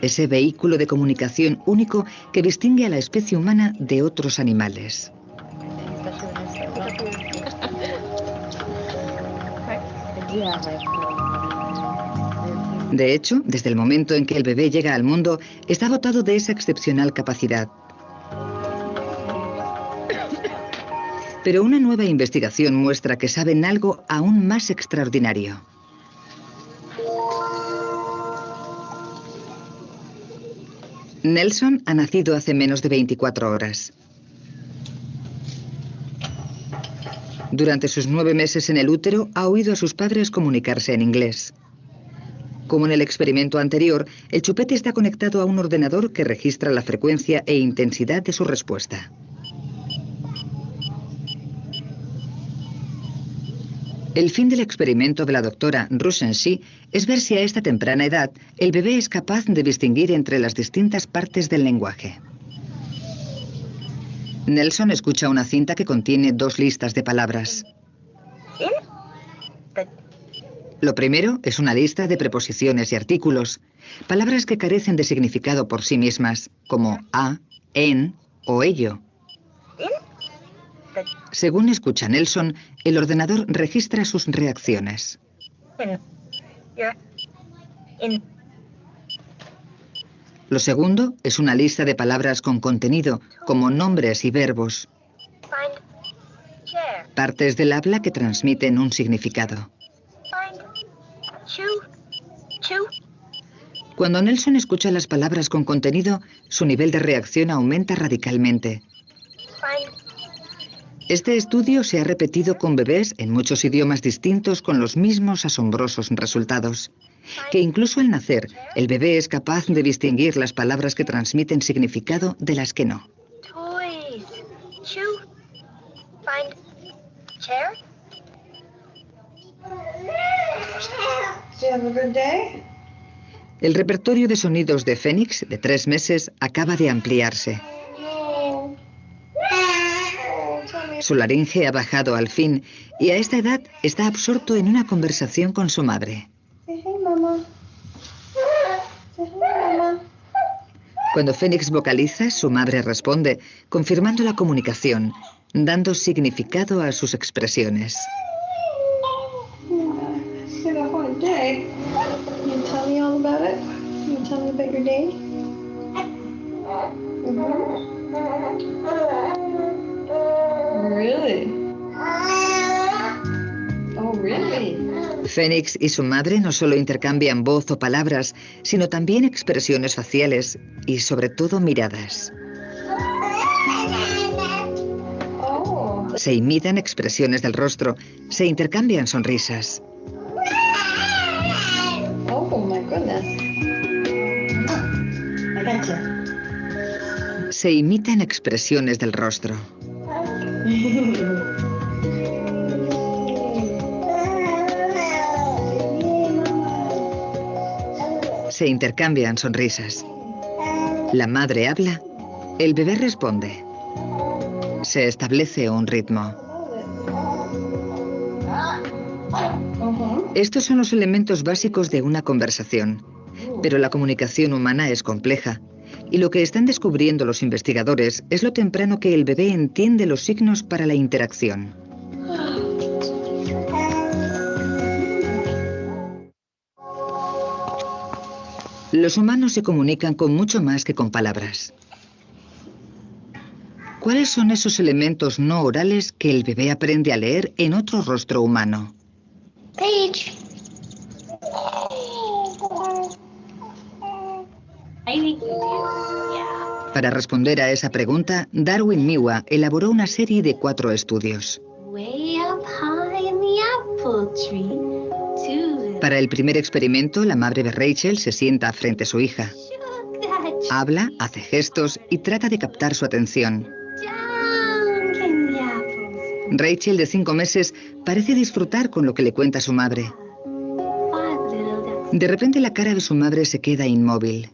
ese vehículo de comunicación único que distingue a la especie humana de otros animales. De hecho, desde el momento en que el bebé llega al mundo, está dotado de esa excepcional capacidad. Pero una nueva investigación muestra que saben algo aún más extraordinario. Nelson ha nacido hace menos de 24 horas. Durante sus 9 meses en el útero, ha oído a sus padres comunicarse en inglés. Como en el experimento anterior, el chupete está conectado a un ordenador que registra la frecuencia e intensidad de su respuesta. El fin del experimento de la doctora Rushenshi es ver si a esta temprana edad el bebé es capaz de distinguir entre las distintas partes del lenguaje. Nelson escucha una cinta que contiene 2 listas de palabras. Lo primero es una lista de preposiciones y artículos, palabras que carecen de significado por sí mismas, como a, en o ello. Según escucha Nelson, el ordenador registra sus reacciones. Lo segundo es una lista de palabras con contenido, como nombres y verbos. Partes del habla que transmiten un significado. Cuando Nelson escucha las palabras con contenido, su nivel de reacción aumenta radicalmente. Este estudio se ha repetido con bebés en muchos idiomas distintos con los mismos asombrosos resultados. Que incluso al nacer, el bebé es capaz de distinguir las palabras que transmiten significado de las que no. El repertorio de sonidos de Phoenix, de 3 meses, acaba de ampliarse. Su laringe ha bajado al fin y a esta edad está absorto en una conversación con su madre. Cuando Phoenix vocaliza, su madre responde, confirmando la comunicación, dando significado a sus expresiones. Phoenix y su madre no solo intercambian voz o palabras, sino también expresiones faciales y, sobre todo, miradas. Se imitan expresiones del rostro, se intercambian sonrisas. Se imitan expresiones del rostro. Se intercambian sonrisas. La madre habla, el bebé responde. Se establece un ritmo. Estos son los elementos básicos de una conversación, pero la comunicación humana es compleja, y lo que están descubriendo los investigadores es lo temprano que el bebé entiende los signos para la interacción. Los humanos se comunican con mucho más que con palabras. ¿Cuáles son esos elementos no orales que el bebé aprende a leer en otro rostro humano? Paige. Para responder a esa pregunta, Darwin Miwa elaboró una serie de 4 estudios. Para el primer experimento, la madre de Rachel se sienta frente a su hija. Habla, hace gestos y trata de captar su atención. Rachel, de 5 meses, parece disfrutar con lo que le cuenta su madre. De repente la cara de su madre se queda inmóvil.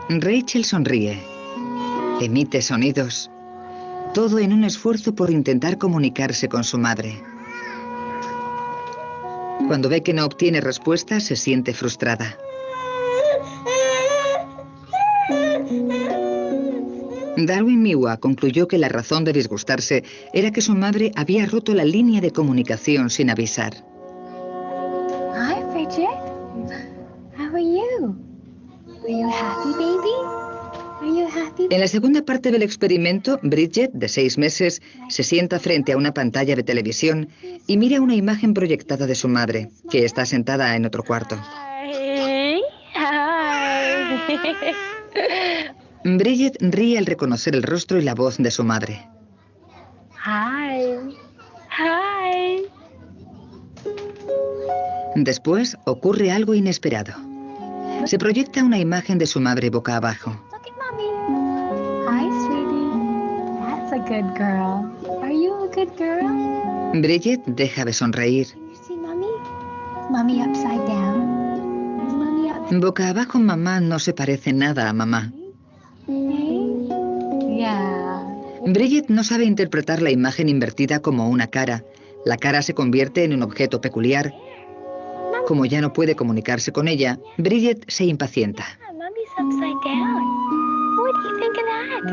Rachel sonríe, emite sonidos, todo en un esfuerzo por intentar comunicarse con su madre. Cuando ve que no obtiene respuesta, se siente frustrada. Darwin Miwa concluyó que la razón de disgustarse era que su madre había roto la línea de comunicación sin avisar. Hi, Bridget. How are you? Are you happy, baby? Are you happy? En la segunda parte del experimento, Bridget, de 6 meses, se sienta frente a una pantalla de televisión y mira una imagen proyectada de su madre, que está sentada en otro cuarto. Hi. Hi. Bridget ríe al reconocer el rostro y la voz de su madre. Hi. Hi. Después ocurre algo inesperado. Se proyecta una imagen de su madre boca abajo. Look at mommy. Hi, sweetie. That's a good girl. Are you a good girl? Bridget deja de sonreír. You see mommy? Is mommy upside down? Is mommy upside Boca abajo, mamá no se parece nada a mamá. down? Yeah. Bridget no sabe interpretar la imagen invertida como una cara. La cara se convierte en un objeto peculiar. Como ya no puede comunicarse con ella, Bridget se impacienta. Yeah, mommy's upside down. What do you think of that?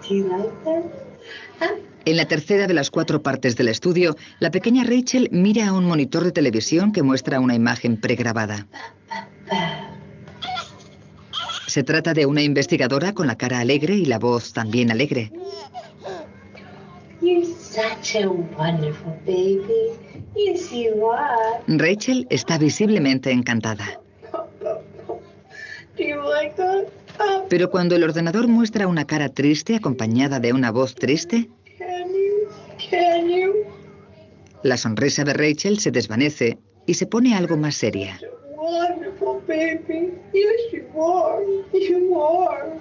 Do you like that? En la tercera de las 4 partes del estudio, la pequeña Rachel mira a un monitor de televisión que muestra una imagen pregrabada. Se trata de una investigadora con la cara alegre y la voz también alegre. You're such a wonderful baby. Yes, you are. Rachel está visiblemente encantada. Do you like that? Pero cuando el ordenador muestra una cara triste acompañada de una voz triste, Can you? Can you? la sonrisa de Rachel se desvanece y se pone algo más seria. Wonderful baby. Yes, you are. You are.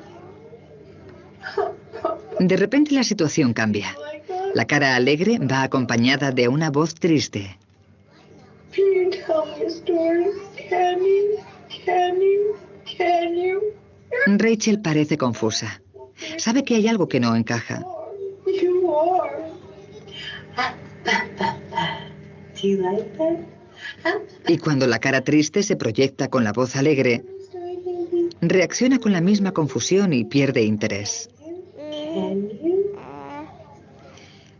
De repente la situación cambia. Like that? La cara alegre va acompañada de una voz triste. Can you tell me a story? Can you? Can you? Can you? Rachel parece confusa. Sabe que hay algo que no encaja. You are. Do you like that? Y cuando la cara triste se proyecta con la voz alegre, reacciona con la misma confusión y pierde interés. Can you?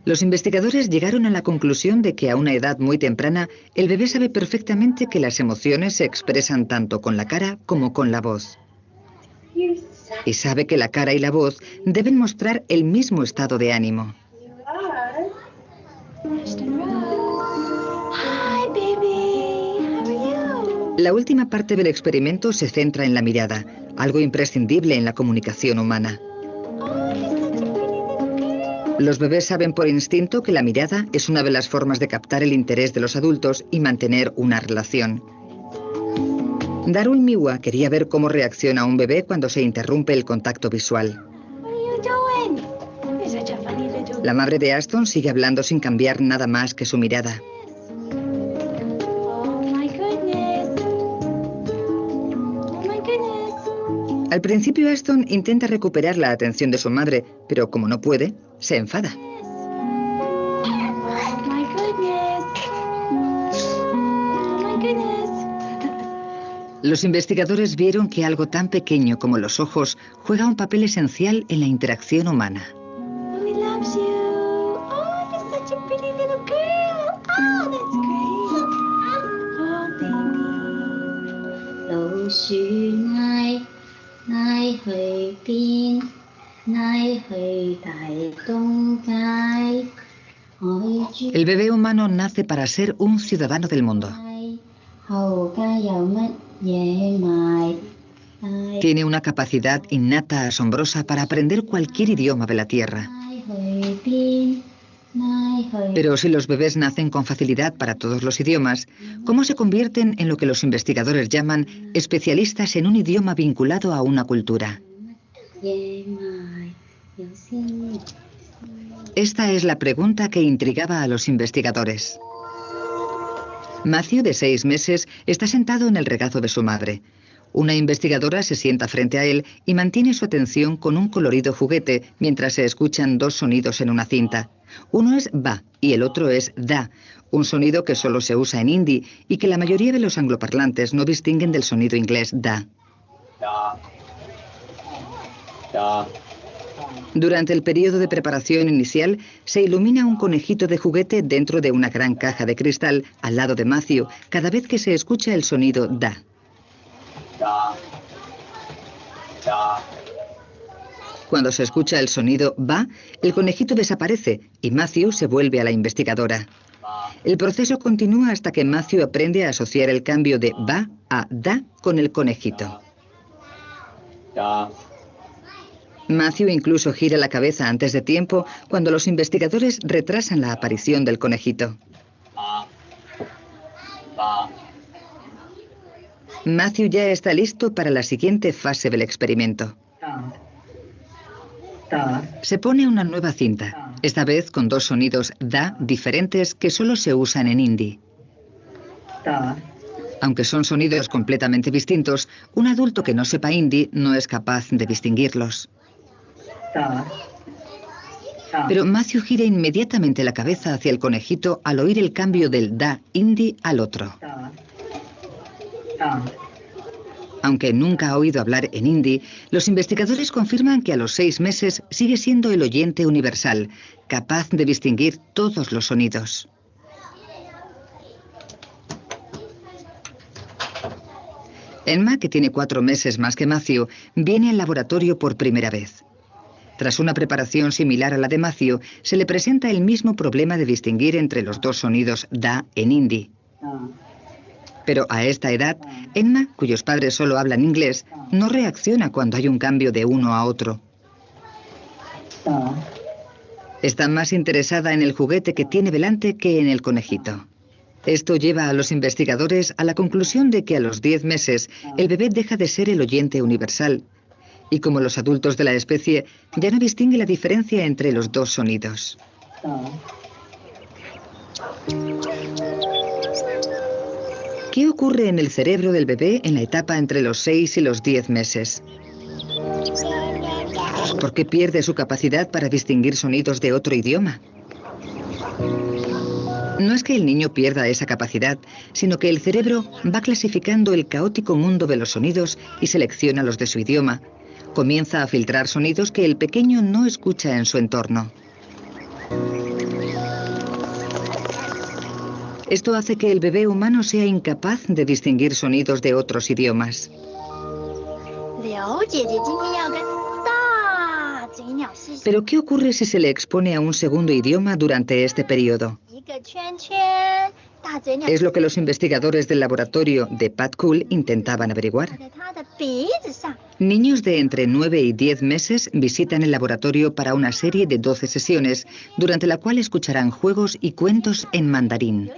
Los investigadores llegaron a la conclusión de que a una edad muy temprana, el bebé sabe perfectamente que las emociones se expresan tanto con la cara como con la voz. You're such Y sabe que la cara y la voz deben mostrar el mismo estado de ánimo. you are. Hi, baby. How are you? La última parte del experimento se centra en la mirada, algo imprescindible en la comunicación humana. Los bebés saben por instinto que la mirada es una de las formas de captar el interés de los adultos y mantener una relación. Darwin Miwa quería ver cómo reacciona un bebé cuando se interrumpe el contacto visual. What are you doing? You're such a funny little. La madre de Aston sigue hablando sin cambiar nada más que su mirada. Oh my goodness. Oh my goodness. Al principio Aston intenta recuperar la atención de su madre, pero como no puede, se enfada. Oh my goodness. Oh my goodness. Los investigadores vieron que algo tan pequeño como los ojos juega un papel esencial en la interacción humana. Mommy loves you. Oh, you're such a pretty little girl. Oh, that's great. Oh, baby. 老鼠嗌嗌去邊？嗌去大東街。海豬 El bebé humano nace para ser un ciudadano del mundo. 街後街有乜嘢賣？嗌 Tiene una capacidad innata asombrosa para aprender cualquier idioma de la Tierra. 去邊？嗌去 Pero si los bebés nacen con facilidad para todos los idiomas, ¿cómo se convierten en lo que los investigadores llaman especialistas en un idioma vinculado a una cultura? 嘢賣？有先。 Esta es la pregunta que intrigaba a los investigadores. Matthew, de 6 meses, está sentado en el regazo de su madre. Una investigadora se sienta frente a él y mantiene su atención con un colorido juguete mientras se escuchan dos sonidos en una cinta. Uno es ba y el otro es da, un sonido que solo se usa en hindi y que la mayoría de los angloparlantes no distinguen del sonido inglés da. Durante el periodo de preparación inicial, se ilumina un conejito de juguete dentro de una gran caja de cristal al lado de Matthew cada vez que se escucha el sonido da. Cuando se escucha el sonido ba, el conejito desaparece y Matthew se vuelve a la investigadora. El proceso continúa hasta que Matthew aprende a asociar el cambio de ba a da con el conejito. Matthew incluso gira la cabeza antes de tiempo cuando los investigadores retrasan la aparición del conejito. Matthew ya está listo para la siguiente fase del experimento. Se pone una nueva cinta, esta vez con dos sonidos da diferentes que solo se usan en hindi. Aunque son sonidos completamente distintos, un adulto que no sepa hindi no es capaz de distinguirlos. Pero Matthew gira inmediatamente la cabeza hacia el conejito al oír el cambio del da hindi al otro. Aunque nunca ha oído hablar en hindi, los investigadores confirman que a los 6 meses sigue siendo el oyente universal, capaz de distinguir todos los sonidos. Emma, que tiene 4 meses más que Matthew, viene al laboratorio por primera vez. Tras una preparación similar a la de Matthew, se le presenta el mismo problema de distinguir entre los dos sonidos da en hindi. Pero a esta edad, Emma, cuyos padres solo hablan inglés, no reacciona cuando hay un cambio de uno a otro. Está más interesada en el juguete que tiene delante que en el conejito. Esto lleva a los investigadores a la conclusión de que a los 10 meses el bebé deja de ser el oyente universal y, como los adultos de la especie, ya no distingue la diferencia entre los dos sonidos. ¿Qué ocurre en el cerebro del bebé en la etapa entre los 6 y los 10 meses? ¿Por qué pierde su capacidad para distinguir sonidos de otro idioma? No es que el niño pierda esa capacidad, sino que el cerebro va clasificando el caótico mundo de los sonidos y selecciona los de su idioma. Comienza a filtrar sonidos que el pequeño no escucha en su entorno. Esto hace que el bebé humano sea incapaz de distinguir sonidos de otros idiomas. Pero ¿qué ocurre si se le expone a un segundo idioma durante este periodo? Es lo que los investigadores del laboratorio de Pat Cool intentaban averiguar. Niños de entre 9 y 10 meses visitan el laboratorio para una serie de 12 sesiones, durante la cual escucharán juegos y cuentos en mandarín.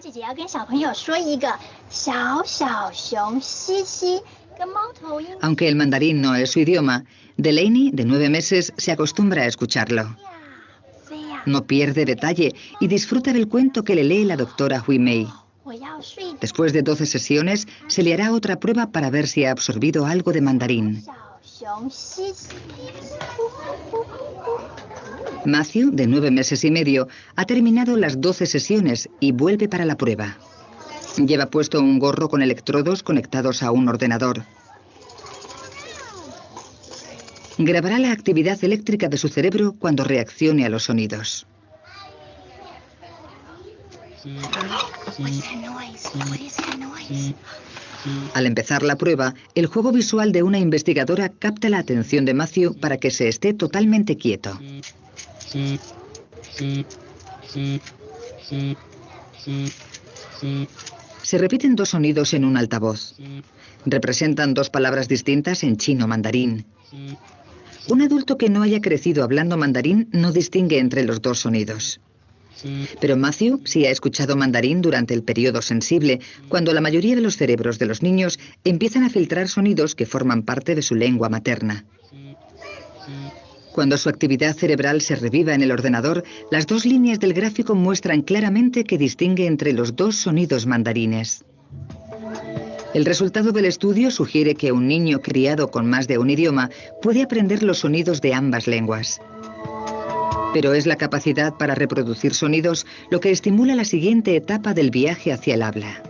Aunque el mandarín no es su idioma, Delaney, de 9 meses, se acostumbra a escucharlo. No pierde detalle y disfruta del cuento que le lee la doctora Hui Mei. Después de 12 sesiones, se le hará otra prueba para ver si ha absorbido algo de mandarín. Matthew, de 9 meses y medio, ha terminado las 12 sesiones y vuelve para la prueba. Lleva puesto un gorro con electrodos conectados a un ordenador. Grabará la actividad eléctrica de su cerebro cuando reaccione a los sonidos. Al empezar la prueba, el juego visual de una investigadora capta la atención de Matthew para que se esté totalmente quieto. Se repiten 2 sonidos en un altavoz. Representan 2 palabras distintas en chino mandarín. Un adulto que no haya crecido hablando mandarín no distingue entre los 2 sonidos. Pero Matthew sí ha escuchado mandarín durante el periodo sensible, cuando la mayoría de los cerebros de los niños empiezan a filtrar sonidos que forman parte de su lengua materna. Cuando su actividad cerebral se reviva en el ordenador, las 2 líneas del gráfico muestran claramente que distingue entre los 2 sonidos mandarines. El resultado del estudio sugiere que un niño criado con más de un idioma puede aprender los sonidos de ambas lenguas. Pero es la capacidad para reproducir sonidos lo que estimula la siguiente etapa del viaje hacia el habla.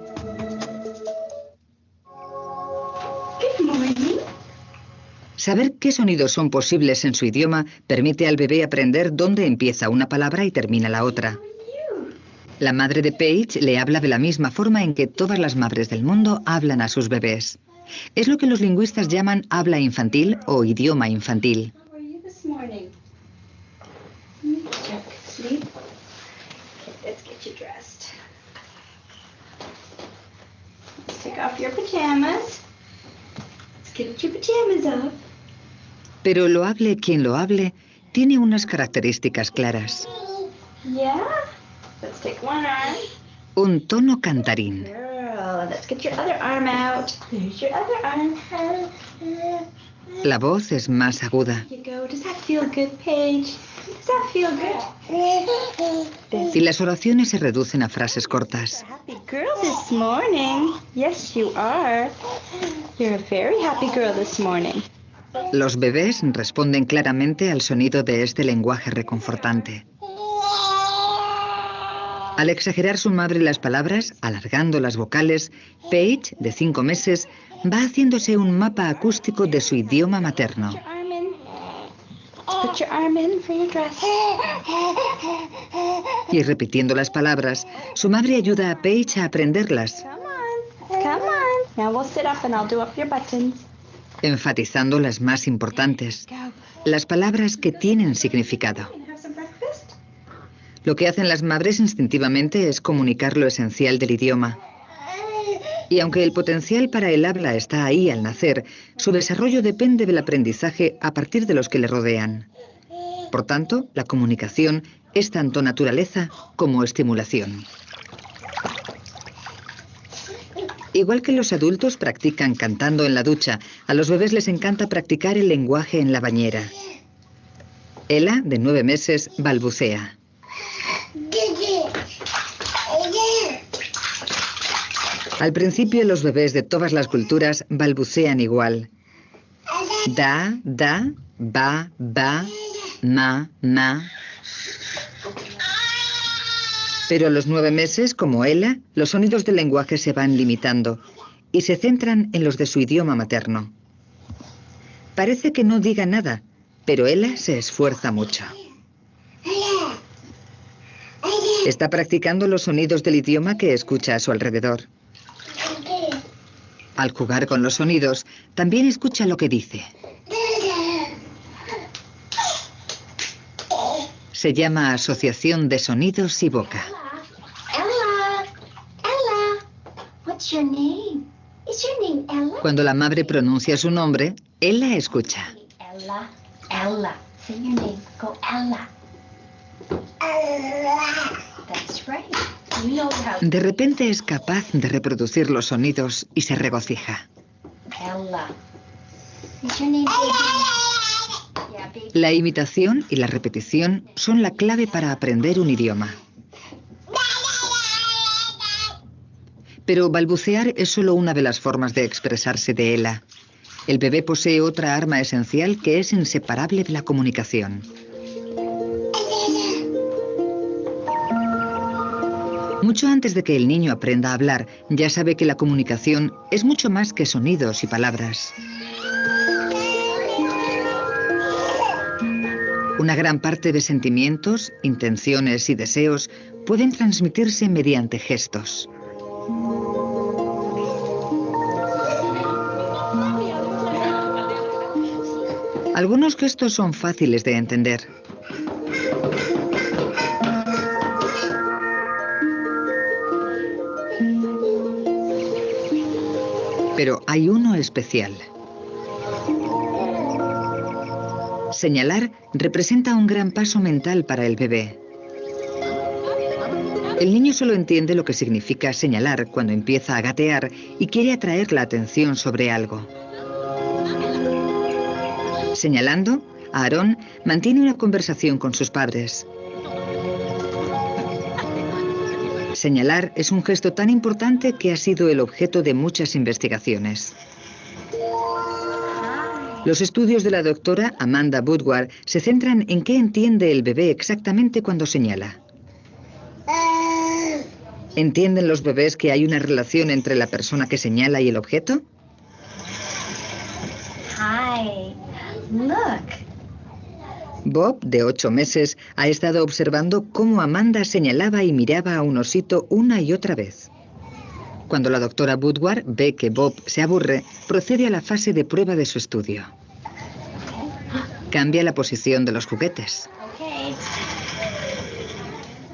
Saber qué sonidos son posibles en su idioma permite al bebé aprender dónde empieza una palabra y termina la otra. La madre de Paige le habla de la misma forma en que todas las madres del mundo hablan a sus bebés. Es lo que los lingüistas llaman habla infantil o idioma infantil. Pero lo hable quien lo hable, tiene unas características claras. Un tono cantarín. La voz es más aguda. Y las oraciones se reducen a frases cortas. Los bebés responden claramente al sonido de este lenguaje reconfortante. Al exagerar su madre las palabras, alargando las vocales, Paige, de 5 meses, va haciéndose un mapa acústico de su idioma materno. Y repitiendo las palabras, su madre ayuda a Paige a aprenderlas, enfatizando las más importantes, las palabras que tienen significado. Lo que hacen las madres instintivamente es comunicar lo esencial del idioma. Y aunque el potencial para el habla está ahí al nacer, su desarrollo depende del aprendizaje a partir de los que le rodean. Por tanto, la comunicación es tanto naturaleza como estimulación. Igual que los adultos practican cantando en la ducha, a los bebés les encanta practicar el lenguaje en la bañera. Ella, de 9 meses, balbucea. Al principio, los bebés de todas las culturas balbucean igual. Da, da, ba, ba, ma, ma. Pero a los 9 meses, como ella, los sonidos del lenguaje se van limitando y se centran en los de su idioma materno. Parece que no diga nada, pero ella se esfuerza mucho. Está practicando los sonidos del idioma que escucha a su alrededor. Al jugar con los sonidos, también escucha lo que dice. Se llama asociación de sonidos y boca. Cuando la madre pronuncia su nombre, él la escucha. De repente es capaz de reproducir los sonidos y se regocija. La imitación y la repetición son la clave para aprender un idioma. Pero balbucear es solo una de las formas de expresarse de Ella. El bebé posee otra arma esencial que es inseparable de la comunicación. Mucho antes de que el niño aprenda a hablar, ya sabe que la comunicación es mucho más que sonidos y palabras. Una gran parte de sentimientos, intenciones y deseos pueden transmitirse mediante gestos. Algunos gestos son fáciles de entender. Pero hay uno especial. Señalar representa un gran paso mental para el bebé. El niño solo entiende lo que significa señalar cuando empieza a gatear y quiere atraer la atención sobre algo. Señalando, Aarón mantiene una conversación con sus padres. Señalar es un gesto tan importante que ha sido el objeto de muchas investigaciones. Los estudios de la doctora Amanda Woodward se centran en qué entiende el bebé exactamente cuando señala. ¿Entienden los bebés que hay una relación entre la persona que señala y el objeto? Hi. Look. Bob, de 8 meses, ha estado observando cómo Amanda señalaba y miraba a un osito una y otra vez. Cuando la doctora Woodward ve que Bob se aburre, procede a la fase de prueba de su estudio. Cambia la posición de los juguetes. Okay.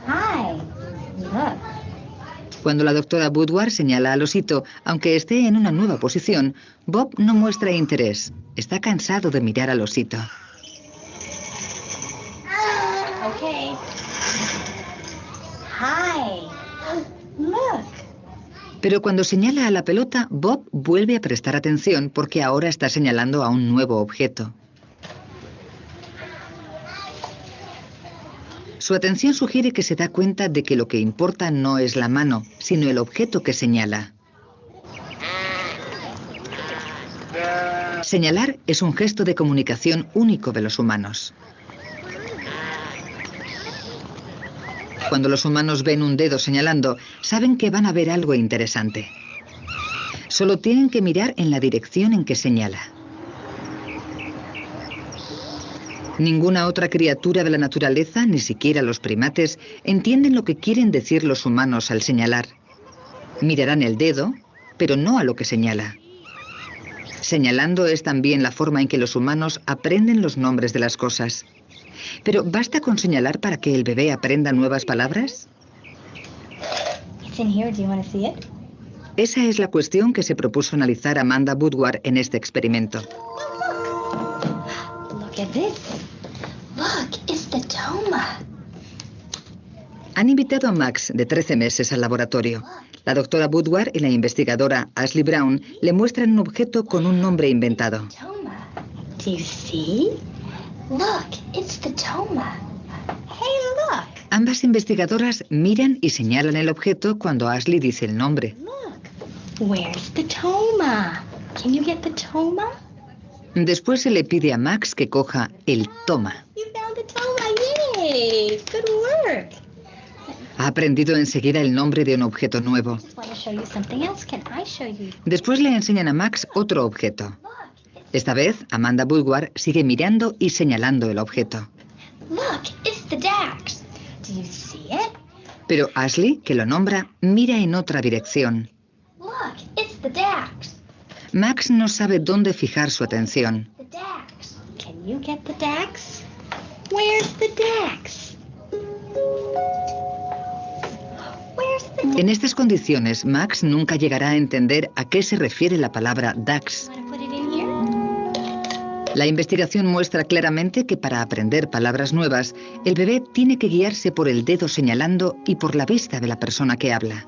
Hi. Look. Cuando la doctora Woodward señala al osito, aunque esté en una nueva posición, Bob no muestra interés. Está cansado de mirar al osito. Okay. Hi. Look. Pero cuando señala a la pelota, Bob vuelve a prestar atención porque ahora está señalando a un nuevo objeto. Su atención sugiere que se da cuenta de que lo que importa no es la mano, sino el objeto que señala. Señalar es un gesto de comunicación único de los humanos. Cuando los humanos ven un dedo señalando, saben que van a ver algo interesante. Solo tienen que mirar en la dirección en que señala. Ninguna otra criatura de la naturaleza, ni siquiera los primates, entienden lo que quieren decir los humanos al señalar. Mirarán el dedo, pero no a lo que señala. Señalando es también la forma en que los humanos aprenden los nombres de las cosas. Pero ¿basta con señalar para que el bebé aprenda nuevas palabras? It's in here. Do you want to see it? Esa es la cuestión que se propuso analizar Amanda Woodward en este experimento. Look at this. Look, it's the toma. Han invitado a Max, de 13 meses, al laboratorio. La doctora Woodward y la investigadora Ashley Brown le muestran un objeto con un nombre inventado. Toma. Do you see? Look, it's the toma. Hey, look. Ambas investigadoras miran y señalan el objeto cuando Ashley dice el nombre. Look. Where's the toma? Can you get the toma? Después se le pide a Max que coja el toma. You found the toma. Yay. Good work. Ha aprendido enseguida el nombre de un objeto nuevo. I want to show you something else. Can I show you? Después le enseñan a Max otro objeto. Esta vez, Amanda Woodward sigue mirando y señalando el objeto. Look, it's the Dax. Do you see it? Pero Ashley, que lo nombra, mira en otra dirección. Look, it's the Dax. Max no sabe dónde fijar su atención. The Dax. Can you get the Dax? Where's the Dax? Where's the En estas condiciones, Max nunca llegará a entender a qué se refiere la palabra Dax. Want to put it in here? La investigación muestra claramente que para aprender palabras nuevas, el bebé tiene que guiarse por el dedo señalando y por la vista de la persona que habla.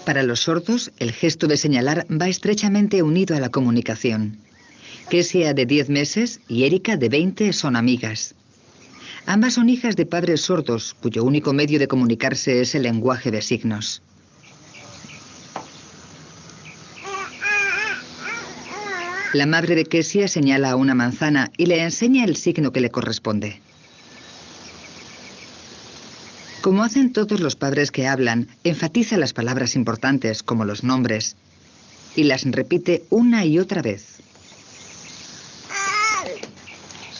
Para los sordos, el gesto de señalar va estrechamente unido a la comunicación. Kessia, de 10 meses, y Erika, de 20, son amigas. Ambas son hijas de padres sordos, cuyo único medio de comunicarse es el lenguaje de signos. La madre de Kessia señala a una manzana y le enseña el signo que le corresponde. Como hacen todos los padres que hablan, enfatiza las palabras importantes, como los nombres, y las repite una y otra vez.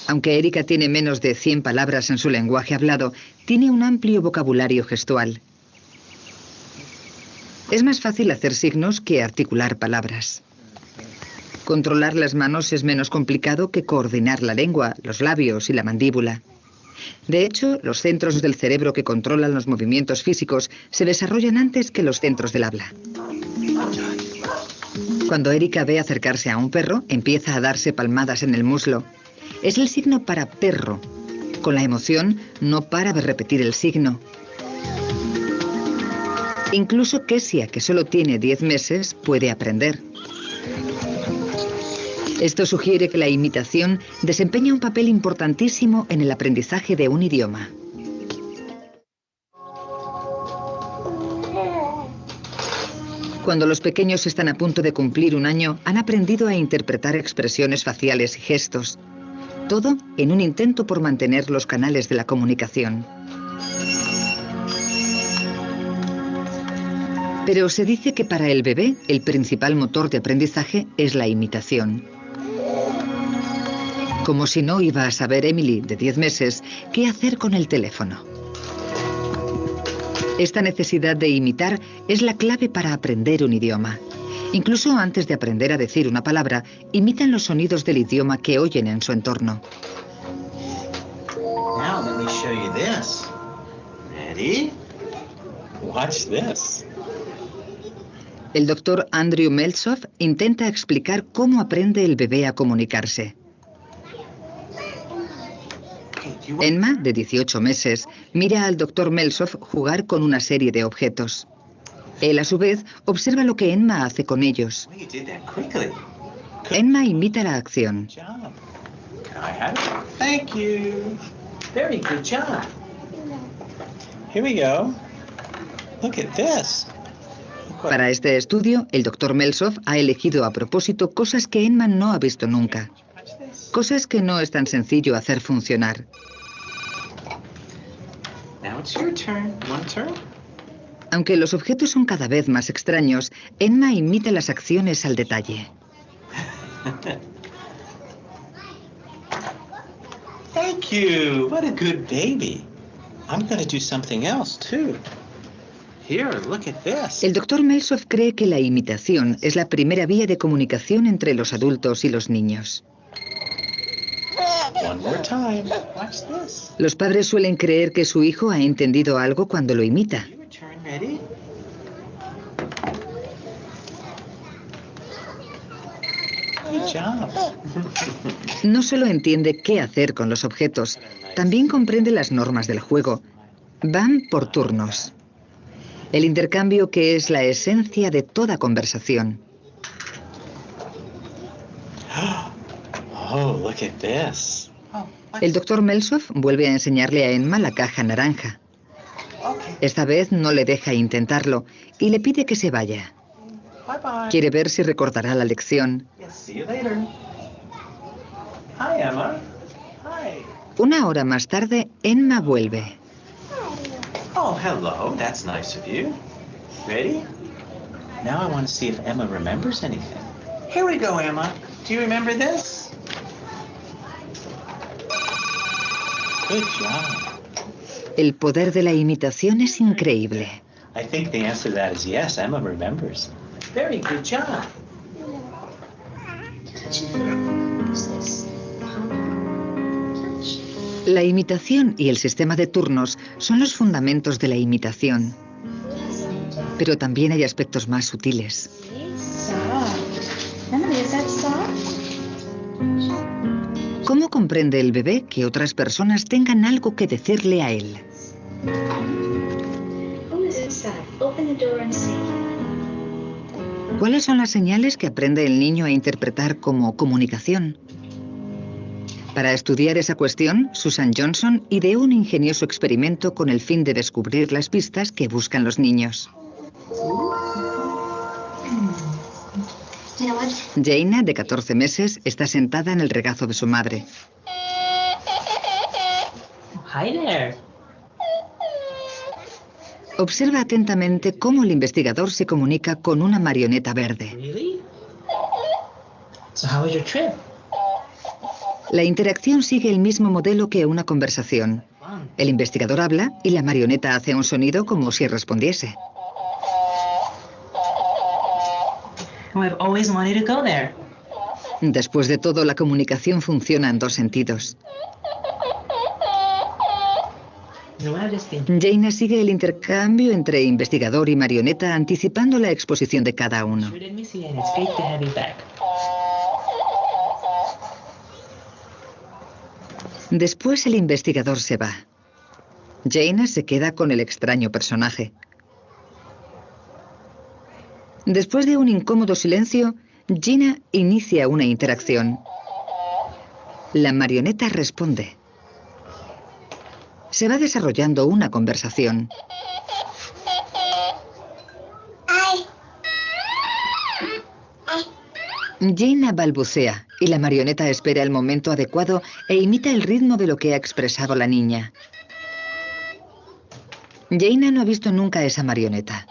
Aunque Erika tiene menos de 100 palabras en su lenguaje hablado, tiene un amplio vocabulario gestual. Es más fácil hacer signos que articular palabras. Controlar las manos es menos complicado que coordinar la lengua, los labios y la mandíbula. De hecho, los centros del cerebro que controlan los movimientos físicos se desarrollan antes que los centros del habla. Cuando Erika ve acercarse a un perro, empieza a darse palmadas en el muslo. Es el signo para perro. Con la emoción, no para de repetir el signo. Incluso Kessia, que solo tiene 10 meses, puede aprender. Esto sugiere que la imitación desempeña un papel importantísimo en el aprendizaje de un idioma. Cuando los pequeños están a punto de cumplir 1 año, han aprendido a interpretar expresiones faciales y gestos. Todo en un intento por mantener los canales de la comunicación. Pero se dice que para el bebé, el principal motor de aprendizaje es la imitación. Como si no iba a saber Emily, de 10 meses, qué hacer con el teléfono. Esta necesidad de imitar es la clave para aprender un idioma. Incluso antes de aprender a decir una palabra, imitan los sonidos del idioma que oyen en su entorno. Now let me show you this. Ready? Watch this. El doctor Andrew Meltzoff intenta explicar cómo aprende el bebé a comunicarse. Emma, de 18 meses, mira al doctor Meltzoff jugar con una serie de objetos. Él, a su vez, observa lo que Emma hace con ellos. Emma imita la acción. Thank you. Very good job. Here we go. Look at this. Para este estudio, el doctor Meltzoff ha elegido a propósito cosas que Emma no ha visto nunca. Cosas que no es tan sencillo hacer funcionar. Now it's your turn. One turn. Aunque los objetos son cada vez más extraños, Emma imita las acciones al detalle. Thank you. What a good baby. I'm going to do something else too. Here, look at this. El doctor Meltzoff cree que la imitación es la primera vía de comunicación entre los adultos y los niños. One more time. Watch this. Los padres suelen creer que su hijo ha entendido algo cuando lo imita. Your turn, ready? Good job. No solo entiende qué hacer con los objetos, también comprende las normas del juego. Van por turnos. El intercambio que es la esencia de toda conversación. Oh, look at this. El doctor Meltzoff vuelve a enseñarle a Emma la caja naranja. Esta vez no le deja intentarlo y le pide que se vaya. Bye bye. Quiere ver si recordará la lección. Yes, see you later. Hi, Emma. Hi. 1 hora más tarde, Emma vuelve. Oh, hello. That's nice of you. Ready? Now I want to see if Emma remembers anything. Here we go, Emma. Do you remember this? Good job. El poder de la imitación es increíble. I think the answer to that is yes. Emma remembers. Very good job. La imitación y el sistema de turnos son los fundamentos de la imitación. Pero también hay aspectos más sutiles. ¿Cómo comprende el bebé que otras personas tengan algo que decirle a él? ¿Cuáles son las señales que aprende el niño a interpretar como comunicación? Para estudiar esa cuestión, Susan Johnson ideó un ingenioso experimento con el fin de descubrir las pistas que buscan los niños. Jaina, de 14 meses, está sentada en el regazo de su madre. Hi there. Observa atentamente cómo el investigador se comunica con una marioneta verde. Really? So how was your trip? La interacción sigue el mismo modelo que una conversación. El investigador habla y la marioneta hace un sonido como si respondiese. I've always wanted to go there. Después de todo, la comunicación funciona en 2 sentidos. You know what I just think? Jaina sigue el intercambio entre investigador y marioneta, anticipando la exposición de cada uno. Sure did miss you, and it's great to have you back. Después el investigador se va. Jaina se queda con el extraño personaje. Después de un incómodo silencio, Gina inicia una interacción. La marioneta responde. Se va desarrollando una conversación. Jaina balbucea y la marioneta espera el momento adecuado e imita el ritmo de lo que ha expresado la niña. Jaina no ha visto nunca esa marioneta.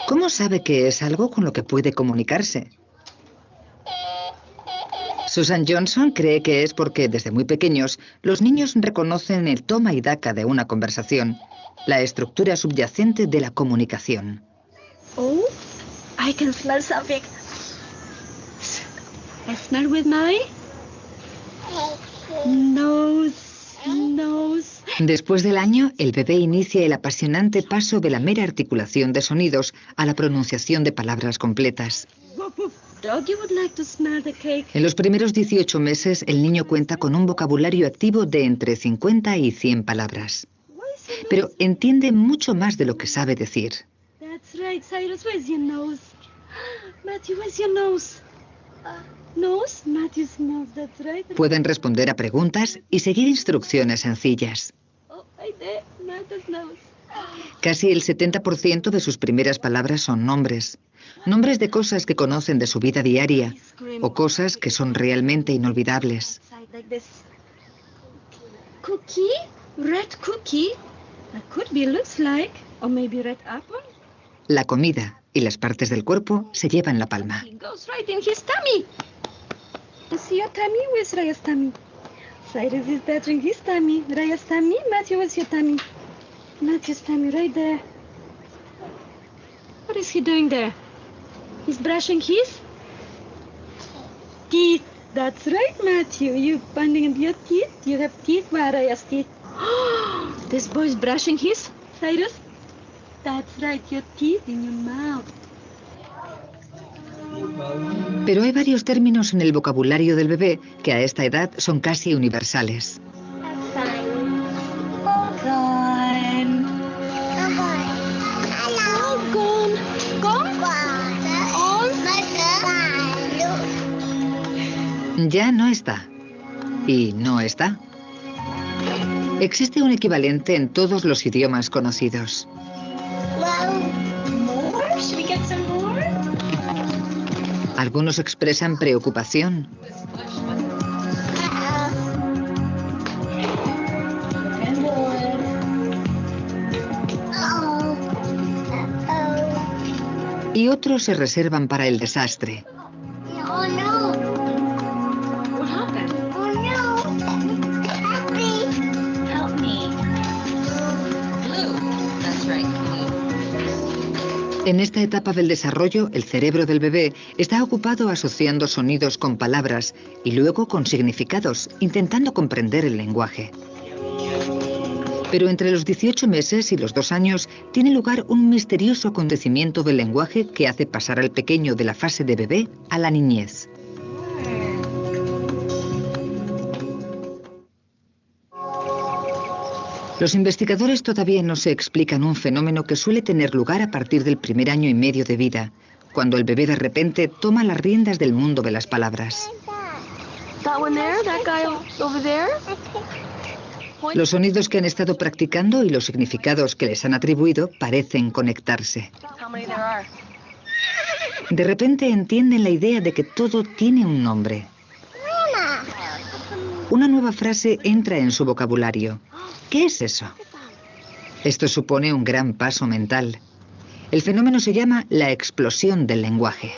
¿Cómo sabe que es algo con lo que puede comunicarse? Susan Johnson cree que es porque desde muy pequeños los niños reconocen el toma y daca de una conversación, la estructura subyacente de la comunicación. Oh, I can smell something. I smell with my nose. Después del año, el bebé inicia el apasionante paso de la mera articulación de sonidos a la pronunciación de palabras completas. Doggy would like to smell the cake. En los primeros 18 meses, el niño cuenta con un vocabulario activo de entre 50 y 100 palabras. Pero entiende mucho más de lo que sabe decir. That's right, Cyrus. Where's your nose? Matthew, where's your nose? Nose? Matthew smells, that's right. Pueden responder a preguntas y seguir instrucciones sencillas. Oh, right there, Matthew's nose. Casi el 70% de sus primeras palabras son nombres. Nombres de cosas que conocen de su vida diaria o cosas que son realmente inolvidables. Like this. Cookie? Red cookie? That could be, looks like. Or maybe red apple? La comida y las partes del cuerpo se llevan la palma. It goes right in his tummy. You see your tummy? Where's Raya's tummy? Cyrus is touching his tummy. Raya's tummy? Matthew, where's your tummy? Matthew's tummy, right there. What is he doing there? He's brushing his teeth. That's right, Matthew. You binding in your teeth? You have teeth? Where are Raya's teeth? This boy's brushing his, Cyrus? That's right, your teeth in your mouth. Pero hay varios términos en el vocabulario del bebé que a esta edad son casi universales. Ya no está. Y no está. Existe un equivalente en todos los idiomas conocidos. Algunos expresan preocupación. Y otros se reservan para el desastre. Oh no! What happened? Oh no! Help me! Help me! Blue. That's right, blue. En esta etapa del desarrollo, el cerebro del bebé está ocupado asociando sonidos con palabras y luego con significados, intentando comprender el lenguaje. Pero entre los 18 meses y los 2 años tiene lugar un misterioso acontecimiento del lenguaje que hace pasar al pequeño de la fase de bebé a la niñez. Los investigadores todavía no se explican un fenómeno que suele tener lugar a partir del primer año y medio de vida, cuando el bebé de repente toma las riendas del mundo de las palabras. That one there? That guy over there? Los sonidos que han estado practicando y los significados que les han atribuido parecen conectarse. How many there are? De repente entienden la idea de que todo tiene un nombre. Una nueva frase entra en su vocabulario. ¿Qué es eso? Esto supone un gran paso mental. El fenómeno se llama la explosión del lenguaje.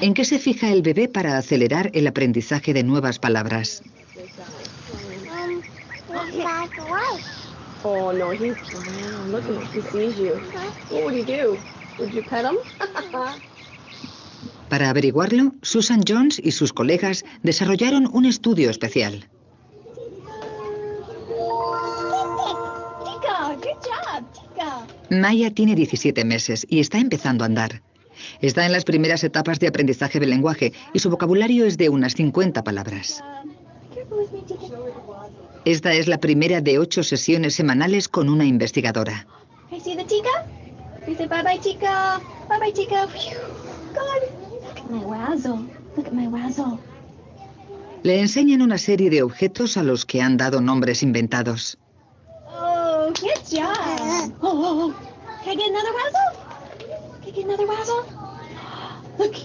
¿En qué se fija el bebé para acelerar el aprendizaje de nuevas palabras? Oh no, he's look at him. He sees you. What would you do? Would you pet him? Para averiguarlo, Susan Jones y sus colegas desarrollaron un estudio especial. Maya tiene 17 meses y está empezando a andar. Está en las primeras etapas de aprendizaje del lenguaje y su vocabulario es de unas 50 palabras. Esta es la primera de 8 sesiones semanales con una investigadora. Le enseñan una serie de objetos a los que han dado nombres inventados. Oh, good job. Oh, can I get another razzle? Can I get another wazzle? Look,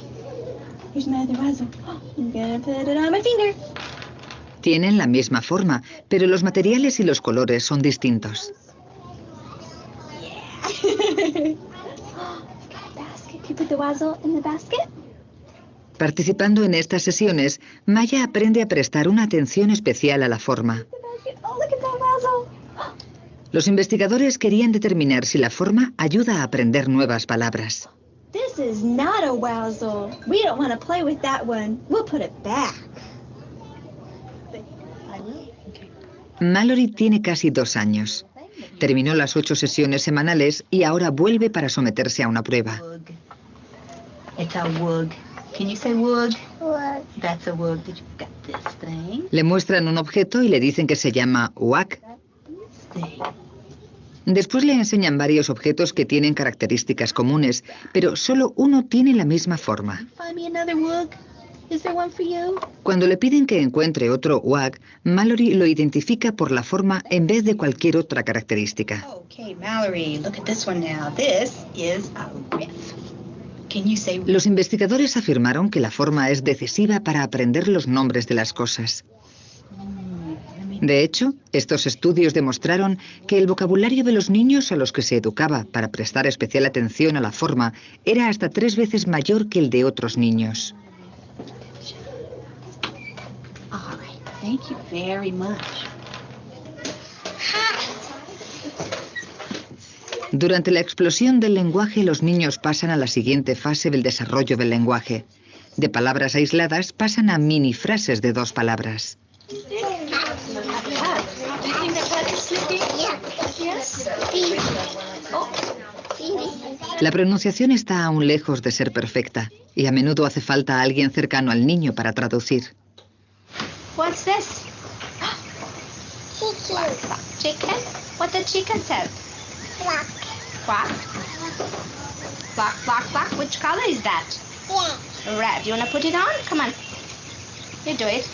here's my other wazzle. I'm gonna put it on my finger. Tienen la misma forma, pero los materiales y los colores son distintos. Got a basket. Can you put the wazzle in the basket? Participando en estas sesiones, Maya aprende a prestar una atención especial a la forma. Oh, look at that wazzle. Los investigadores querían determinar si la forma ayuda a aprender nuevas palabras. This is not a wazzle. We don't want to play with that one. We'll put it back. Mallory tiene casi 2 años. Terminó las 8 sesiones semanales y ahora vuelve para someterse a una prueba. It's a wug. Can you say wug? Wug. That's a wug. Did you got this thing? Le muestran un objeto y le dicen que se llama WAC. Después le enseñan varios objetos que tienen características comunes, pero solo uno tiene la misma forma. Find me another wug. Is there one for you? Cuando le piden que encuentre otro WAC, Mallory lo identifica por la forma en vez de cualquier otra característica. Okay, Mallory, look at this one now. This is a riff. Can you say... Los investigadores afirmaron que la forma es decisiva para aprender los nombres de las cosas. De hecho, estos estudios demostraron que el vocabulario de los niños a los que se educaba para prestar especial atención a la forma era hasta 3 veces mayor que el de otros niños. All right, thank you very much. Durante la explosión del lenguaje, los niños pasan a la siguiente fase del desarrollo del lenguaje. De palabras aisladas pasan a mini frases de 2 palabras. La pronunciación está aún lejos de ser perfecta y a menudo hace falta alguien cercano al niño para traducir. What's this? Chicken? What the chicken said? Black. Black? Black, black, black. Which color is that? Red. Red. You wanna put it on? Come on. You do it.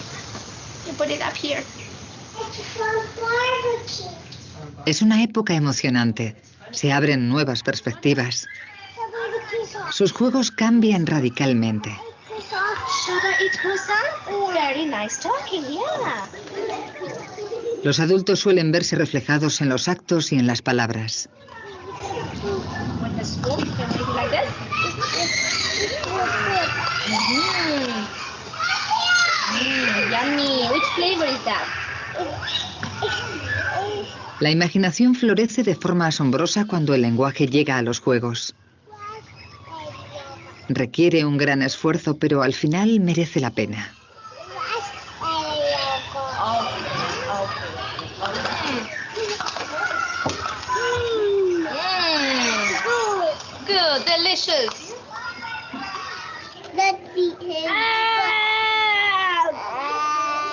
You put it up here. Es una época emocionante. Se abren nuevas perspectivas. Sus juegos cambian radicalmente. Should I eat croissant? Very nice talking, yeah. Los adultos suelen verse reflejados en los actos y en las palabras. With the spoon, you can make it like this. Yummy. Which flavor is that? La imaginación florece de forma asombrosa cuando el lenguaje llega a los juegos. Requiere un gran esfuerzo, pero al final merece la pena. Good, delicious.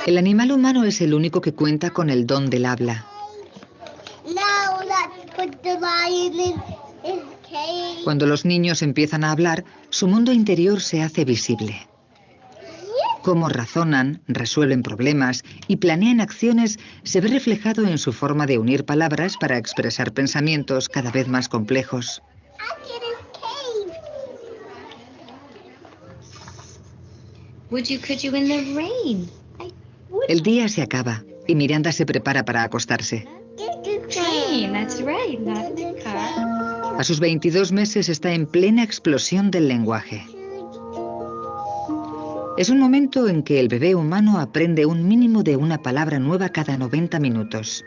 El animal humano es el único que cuenta con el don del habla. Cuando los niños empiezan a hablar, su mundo interior se hace visible. Cómo razonan, resuelven problemas y planean acciones se ve reflejado en su forma de unir palabras para expresar pensamientos cada vez más complejos. El día se acaba y Miranda se prepara para acostarse. A sus 22 meses está en plena explosión del lenguaje. Es un momento en que el bebé humano aprende un mínimo de una palabra nueva cada 90 minutos.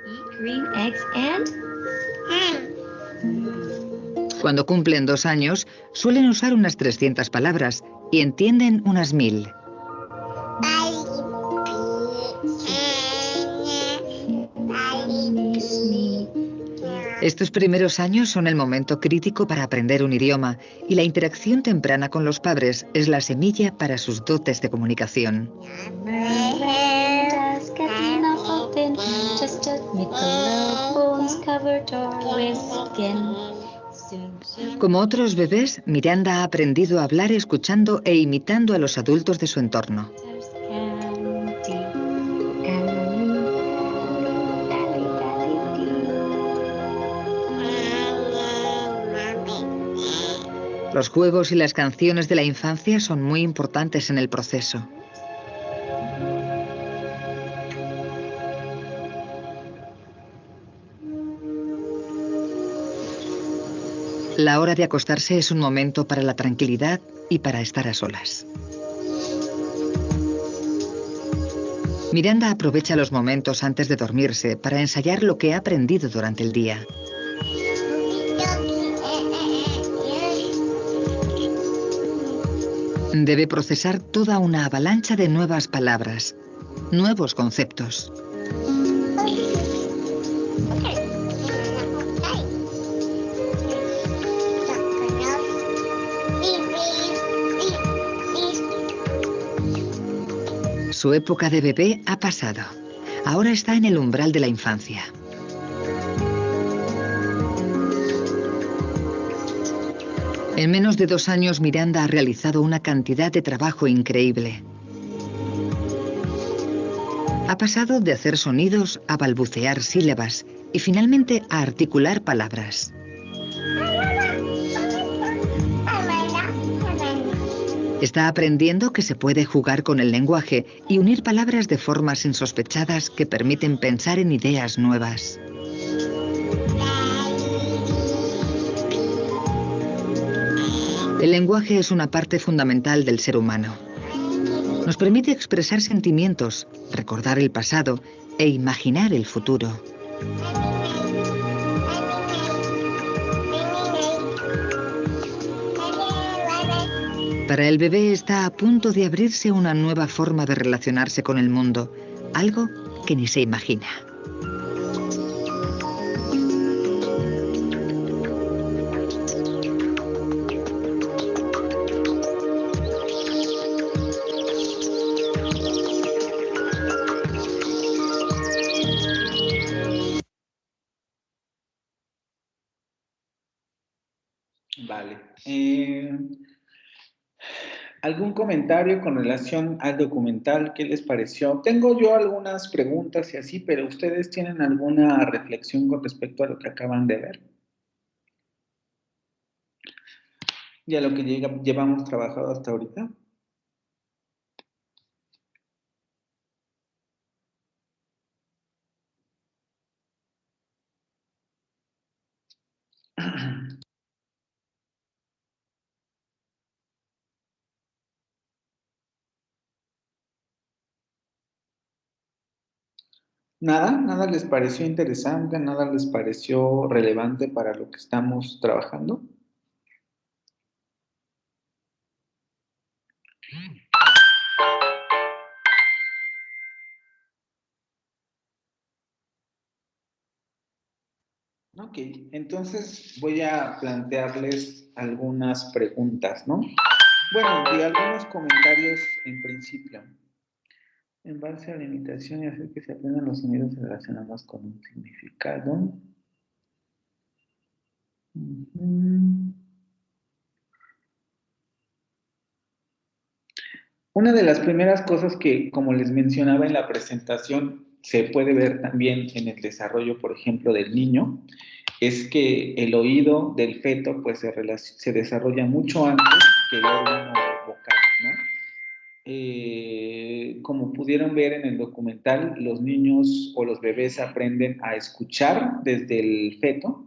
Cuando cumplen 2 años, suelen usar unas 300 palabras y entienden unas 1000. Estos primeros años son el momento crítico para aprender un idioma y la interacción temprana con los padres es la semilla para sus dotes de comunicación. Como otros bebés, Miranda ha aprendido a hablar escuchando e imitando a los adultos de su entorno. Los juegos y las canciones de la infancia son muy importantes en el proceso. La hora de acostarse es un momento para la tranquilidad y para estar a solas. Miranda aprovecha los momentos antes de dormirse para ensayar lo que ha aprendido durante el día. Debe procesar toda una avalancha de nuevas palabras, nuevos conceptos. Su época de bebé ha pasado. Ahora está en el umbral de la infancia. En menos de 2 años, Miranda ha realizado una cantidad de trabajo increíble. Ha pasado de hacer sonidos a balbucear sílabas y finalmente a articular palabras. Está aprendiendo que se puede jugar con el lenguaje y unir palabras de formas insospechadas que permiten pensar en ideas nuevas. El lenguaje es una parte fundamental del ser humano. Nos permite expresar sentimientos, recordar el pasado e imaginar el futuro. Para el bebé está a punto de abrirse una nueva forma de relacionarse con el mundo, algo que ni se imagina. Vale. ¿Algún comentario con relación al documental? ¿Qué les pareció? Tengo yo algunas preguntas y así, pero ¿ustedes tienen alguna reflexión con respecto a lo que acaban de ver? ¿Y a lo que llevamos trabajado hasta ahorita? ¿Nada les pareció interesante? ¿Nada les pareció relevante para lo que estamos trabajando? Ok, entonces voy a plantearles algunas preguntas, ¿no? Bueno, y algunos comentarios en principio. En base a la imitación y hacer que se aprendan los sonidos relacionados con un significado. Una de las primeras cosas que, como les mencionaba en la presentación, se puede ver también en el desarrollo, por ejemplo, del niño, es que el oído del feto pues, se desarrolla mucho antes que el órgano vocal, ¿no? Como pudieron ver en el documental, los niños o los bebés aprenden a escuchar desde el feto.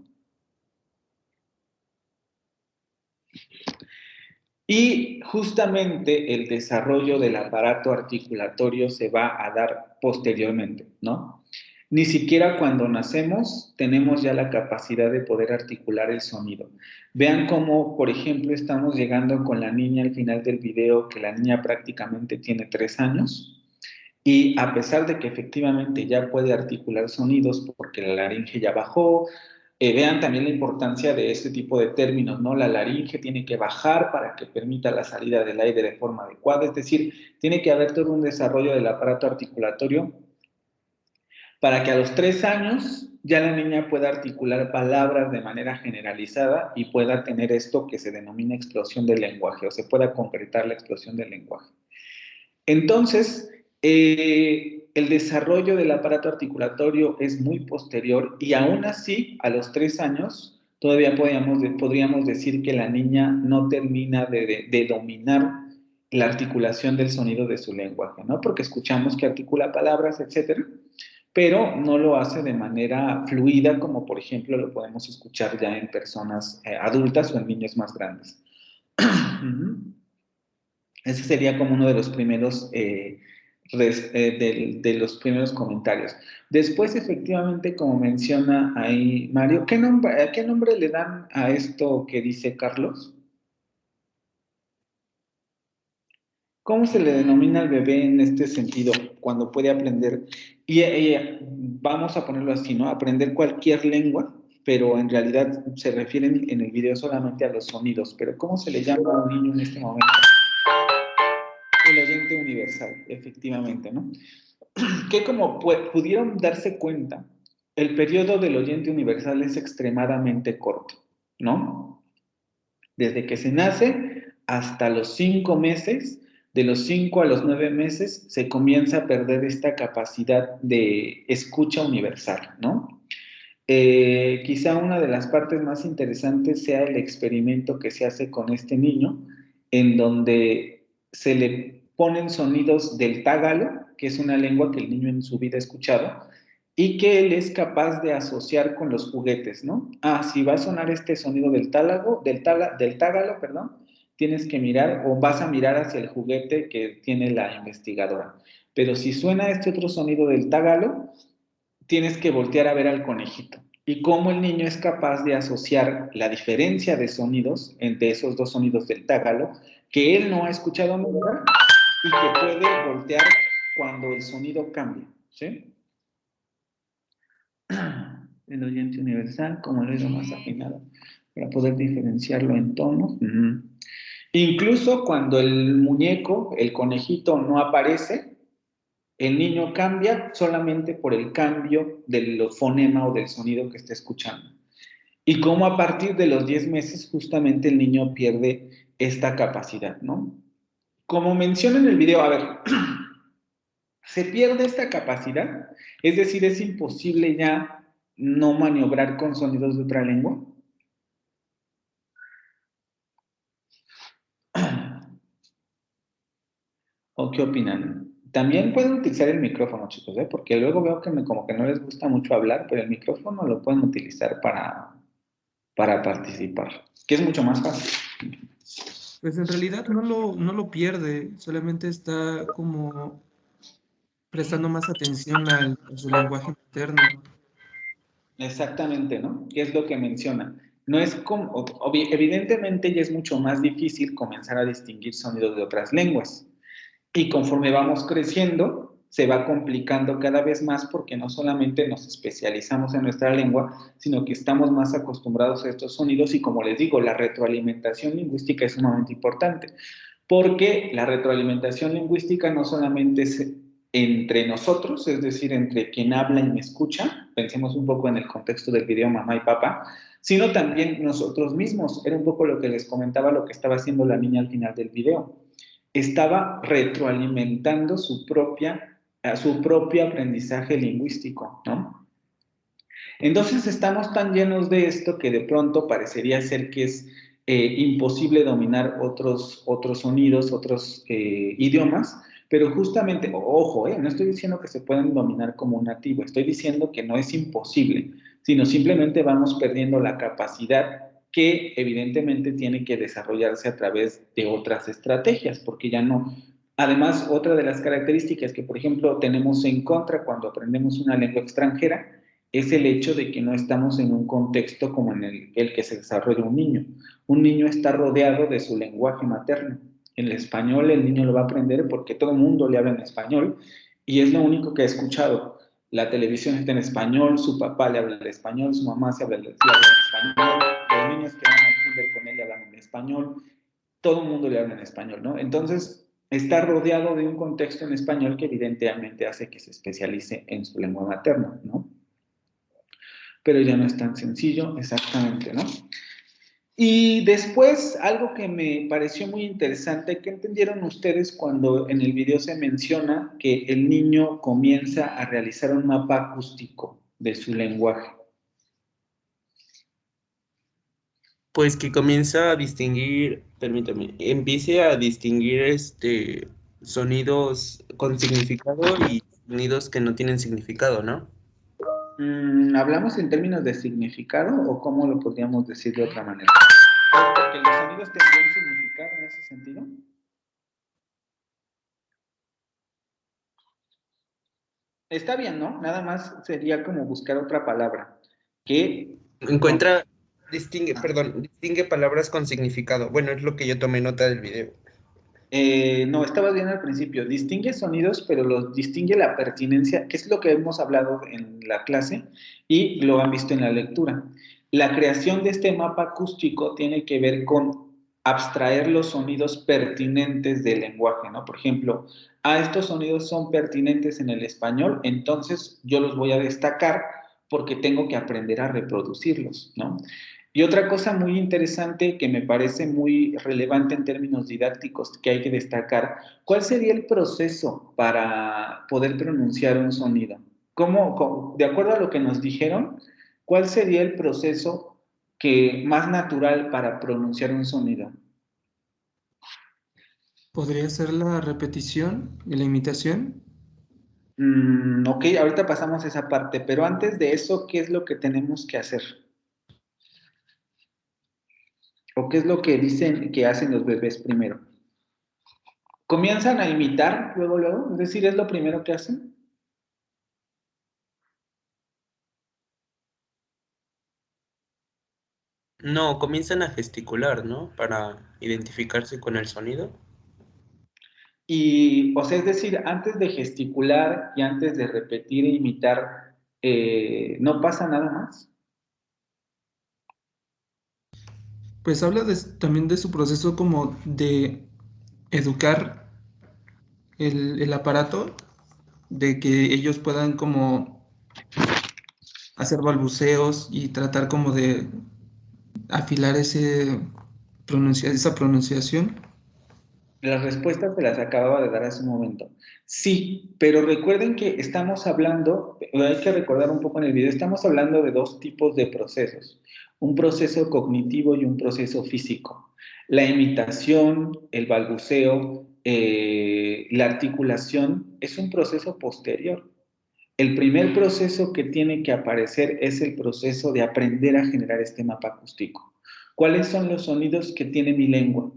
Y justamente el desarrollo del aparato articulatorio se va a dar posteriormente, ¿no? Ni siquiera cuando nacemos tenemos ya la capacidad de poder articular el sonido. Vean cómo, por ejemplo, estamos llegando con la niña al final del video, que la niña prácticamente tiene 3 años, y a pesar de que efectivamente ya puede articular sonidos porque la laringe ya bajó, vean también la importancia de este tipo de términos, ¿no? La laringe tiene que bajar para que permita la salida del aire de forma adecuada, es decir, tiene que haber todo un desarrollo del aparato articulatorio para que a los 3 años ya la niña pueda articular palabras de manera generalizada y pueda tener esto que se denomina explosión del lenguaje, o se pueda concretar la explosión del lenguaje. Entonces, el desarrollo del aparato articulatorio es muy posterior y aún así, a los 3 años, todavía podríamos decir que la niña no termina de dominar la articulación del sonido de su lenguaje, ¿no? Porque escuchamos que articula palabras, etcétera, pero no lo hace de manera fluida, como por ejemplo lo podemos escuchar ya en personas adultas o en niños más grandes. Ese sería como uno de los primeros, de los primeros comentarios. Después, efectivamente, como menciona ahí Mario, ¿qué nombre le dan a esto que dice Carlos? ¿Cómo se le denomina al bebé en este sentido cuando puede aprender? Y vamos a ponerlo así, ¿no? Aprender cualquier lengua, pero en realidad se refieren en el video solamente a los sonidos. Pero ¿cómo se le llama a un niño en este momento? El oyente universal, efectivamente, ¿no? Que como pudieron darse cuenta, el periodo del oyente universal es extremadamente corto, ¿no? Desde que se nace hasta los 5 meses, de los 5 a los 9 meses, se comienza a perder esta capacidad de escucha universal, ¿no? Quizá una de las partes más interesantes sea el experimento que se hace con este niño, en donde se le ponen sonidos del tágalo, que es una lengua que el niño en su vida ha escuchado, y que él es capaz de asociar con los juguetes, ¿no? Ah, si va a sonar este sonido del tágalo, perdón, tienes que mirar o vas a mirar hacia el juguete que tiene la investigadora. Pero si suena este otro sonido del tágalo, tienes que voltear a ver al conejito. Y cómo el niño es capaz de asociar la diferencia de sonidos entre esos dos sonidos del tágalo, que él no ha escuchado nunca y que puede voltear cuando el sonido cambia, ¿sí? El oyente universal, como el oído más afinado, para poder diferenciarlo en tonos. Incluso cuando el muñeco, el conejito, no aparece, el niño cambia solamente por el cambio del fonema o del sonido que está escuchando. Y cómo a partir de los 10 meses justamente el niño pierde esta capacidad, ¿no? Como menciona en el video, a ver, se pierde esta capacidad, es decir, es imposible ya no maniobrar con sonidos de otra lengua. ¿O qué opinan? También pueden utilizar el micrófono, chicos, ¿eh? Porque luego veo que como que no les gusta mucho hablar, pero el micrófono lo pueden utilizar para participar, que es mucho más fácil. Pues en realidad no lo pierde, solamente está como prestando más atención a su lenguaje materno. Exactamente, ¿no? ¿Qué es lo que menciona? No es como, evidentemente ya es mucho más difícil comenzar a distinguir sonidos de otras lenguas. Y conforme vamos creciendo, se va complicando cada vez más porque no solamente nos especializamos en nuestra lengua, sino que estamos más acostumbrados a estos sonidos y, como les digo, la retroalimentación lingüística es sumamente importante, porque la retroalimentación lingüística no solamente es entre nosotros, es decir, entre quien habla y me escucha, pensemos un poco en el contexto del video mamá y papá, sino también nosotros mismos. Era un poco lo que les comentaba, lo que estaba haciendo la niña al final del video. Estaba retroalimentando su propio aprendizaje lingüístico, ¿no? Entonces estamos tan llenos de esto que de pronto parecería ser que es imposible dominar otros sonidos, otros idiomas, pero justamente, ojo, no estoy diciendo que se puedan dominar como un nativo, estoy diciendo que no es imposible, sino simplemente vamos perdiendo la capacidad que evidentemente tiene que desarrollarse a través de otras estrategias, porque ya no. Además, otra de las características que, por ejemplo, tenemos en contra cuando aprendemos una lengua extranjera es el hecho de que no estamos en un contexto como en el que se desarrolla un niño. Un niño está rodeado de su lenguaje materno. En el español el niño lo va a aprender porque todo el mundo le habla en español y es lo único que ha escuchado. La televisión está en español, su papá le habla en español, su mamá le habla en español, los niños que van al kinder con él le hablan en español, todo el mundo le habla en español, ¿no? Entonces, está rodeado de un contexto en español que evidentemente hace que se especialice en su lengua materna, ¿no? Pero ya no es tan sencillo, exactamente, ¿no? Y después, algo que me pareció muy interesante, ¿qué entendieron ustedes cuando en el video se menciona que el niño comienza a realizar un mapa acústico de su lenguaje? Pues que comienza a distinguir, permítame, empiece a distinguir sonidos con significado y sonidos que no tienen significado, ¿no? ¿Hablamos en términos de significado o cómo lo podríamos decir de otra manera? ¿Que los sonidos tendrían significado en ese sentido? Está bien, ¿no? Nada más sería como buscar otra palabra. Que Encuentra, distingue palabras con significado. Bueno, es lo que yo tomé nota del video. No, estabas bien al principio. Distingue sonidos, pero los distingue la pertinencia, que es lo que hemos hablado en la clase y lo han visto en la lectura. La creación de este mapa acústico tiene que ver con abstraer los sonidos pertinentes del lenguaje, ¿no? Por ejemplo, estos sonidos son pertinentes en el español, entonces yo los voy a destacar porque tengo que aprender a reproducirlos, ¿no? Y otra cosa muy interesante que me parece muy relevante en términos didácticos que hay que destacar, ¿cuál sería el proceso para poder pronunciar un sonido? De acuerdo a lo que nos dijeron, ¿cuál sería el proceso más natural para pronunciar un sonido? ¿Podría ser la repetición y la imitación? Ok, ahorita pasamos esa parte, pero antes de eso, ¿qué es lo que tenemos que hacer? ¿O qué es lo que dicen que hacen los bebés primero? ¿Comienzan a imitar luego? Es decir, ¿es lo primero que hacen? No, comienzan a gesticular, ¿no? Para identificarse con el sonido. Y, o sea, es decir, antes de gesticular y antes de repetir e imitar, ¿no pasa nada más? Pues habla también de su proceso como de educar el aparato, de que ellos puedan como hacer balbuceos y tratar como de afilar esa pronunciación. Las respuestas se las acababa de dar hace un momento. Sí, pero recuerden que estamos hablando, hay que recordar un poco en el video, estamos hablando de dos tipos de procesos, un proceso cognitivo y un proceso físico. La imitación, el balbuceo, la articulación es un proceso posterior. El primer proceso que tiene que aparecer es el proceso de aprender a generar este mapa acústico. ¿Cuáles son los sonidos que tiene mi lengua?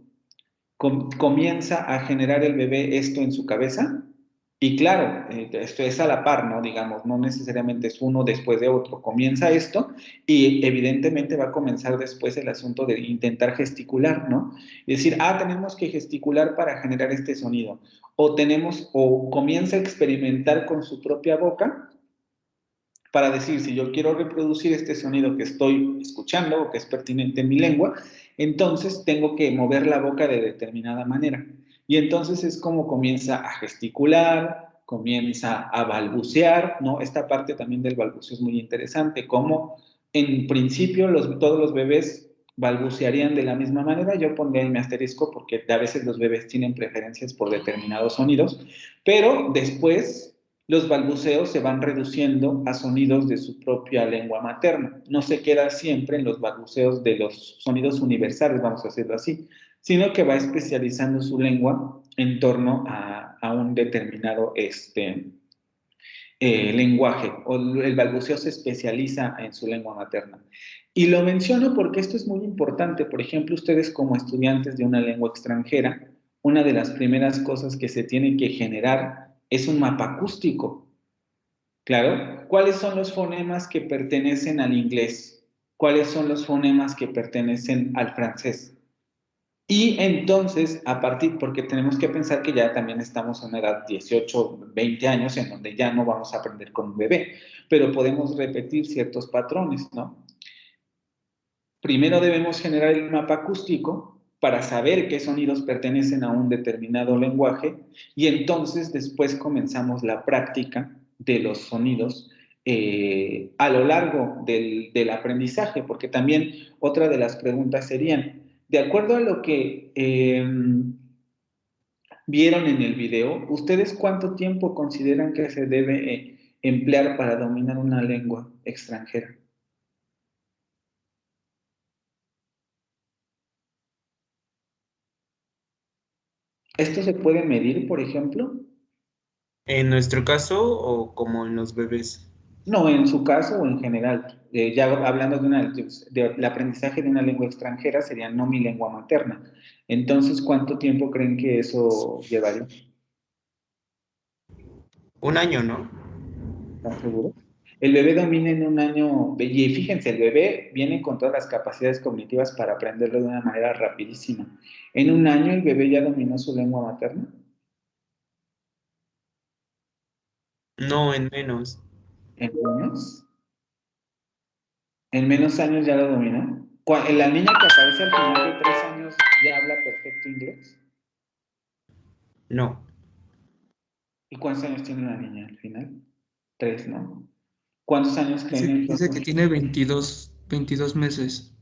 Comienza a generar el bebé esto en su cabeza y claro, esto es a la par, ¿no? Digamos, no necesariamente es uno después de otro. Comienza esto y evidentemente va a comenzar después el asunto de intentar gesticular, ¿no? Es decir, tenemos que gesticular para generar este sonido. O comienza a experimentar con su propia boca para decir, si yo quiero reproducir este sonido que estoy escuchando o que es pertinente en mi lengua, entonces tengo que mover la boca de determinada manera. Y entonces es como comienza a gesticular, comienza a balbucear, ¿no? Esta parte también del balbuceo es muy interesante, como en principio todos los bebés balbucearían de la misma manera. Yo pondría en mi asterisco porque a veces los bebés tienen preferencias por determinados sonidos, pero después los balbuceos se van reduciendo a sonidos de su propia lengua materna. No se queda siempre en los balbuceos de los sonidos universales, vamos a decirlo así, sino que va especializando su lengua en torno a un determinado lenguaje, o el balbuceo se especializa en su lengua materna. Y lo menciono porque esto es muy importante. Por ejemplo, ustedes como estudiantes de una lengua extranjera, una de las primeras cosas que se tiene que generar es un mapa acústico. Claro, ¿cuáles son los fonemas que pertenecen al inglés? ¿Cuáles son los fonemas que pertenecen al francés? Y entonces, porque tenemos que pensar que ya también estamos en una edad 18, 20 años, en donde ya no vamos a aprender con un bebé, pero podemos repetir ciertos patrones, ¿no? Primero debemos generar el mapa acústico para saber qué sonidos pertenecen a un determinado lenguaje y entonces después comenzamos la práctica de los sonidos a lo largo del aprendizaje, porque también otra de las preguntas serían, de acuerdo a lo que vieron en el video, ¿ustedes cuánto tiempo consideran que se debe emplear para dominar una lengua extranjera? ¿Esto se puede medir, por ejemplo? ¿En nuestro caso o como en los bebés? No, en su caso o en general. Ya hablando del aprendizaje de una lengua extranjera, sería no mi lengua materna. Entonces, ¿cuánto tiempo creen que eso llevaría? Un año, ¿no? ¿Están seguros? El bebé domina en un año, y fíjense, el bebé viene con todas las capacidades cognitivas para aprenderlo de una manera rapidísima. ¿En un año el bebé ya dominó su lengua materna? No, en menos. ¿En menos? ¿En menos años ya lo dominó? ¿La niña que aparece al final de 3 años ya habla perfecto inglés? No. ¿Y cuántos años tiene la niña al final? 3, ¿no? ¿Cuántos años creen Dice que entonces? tiene 22 meses.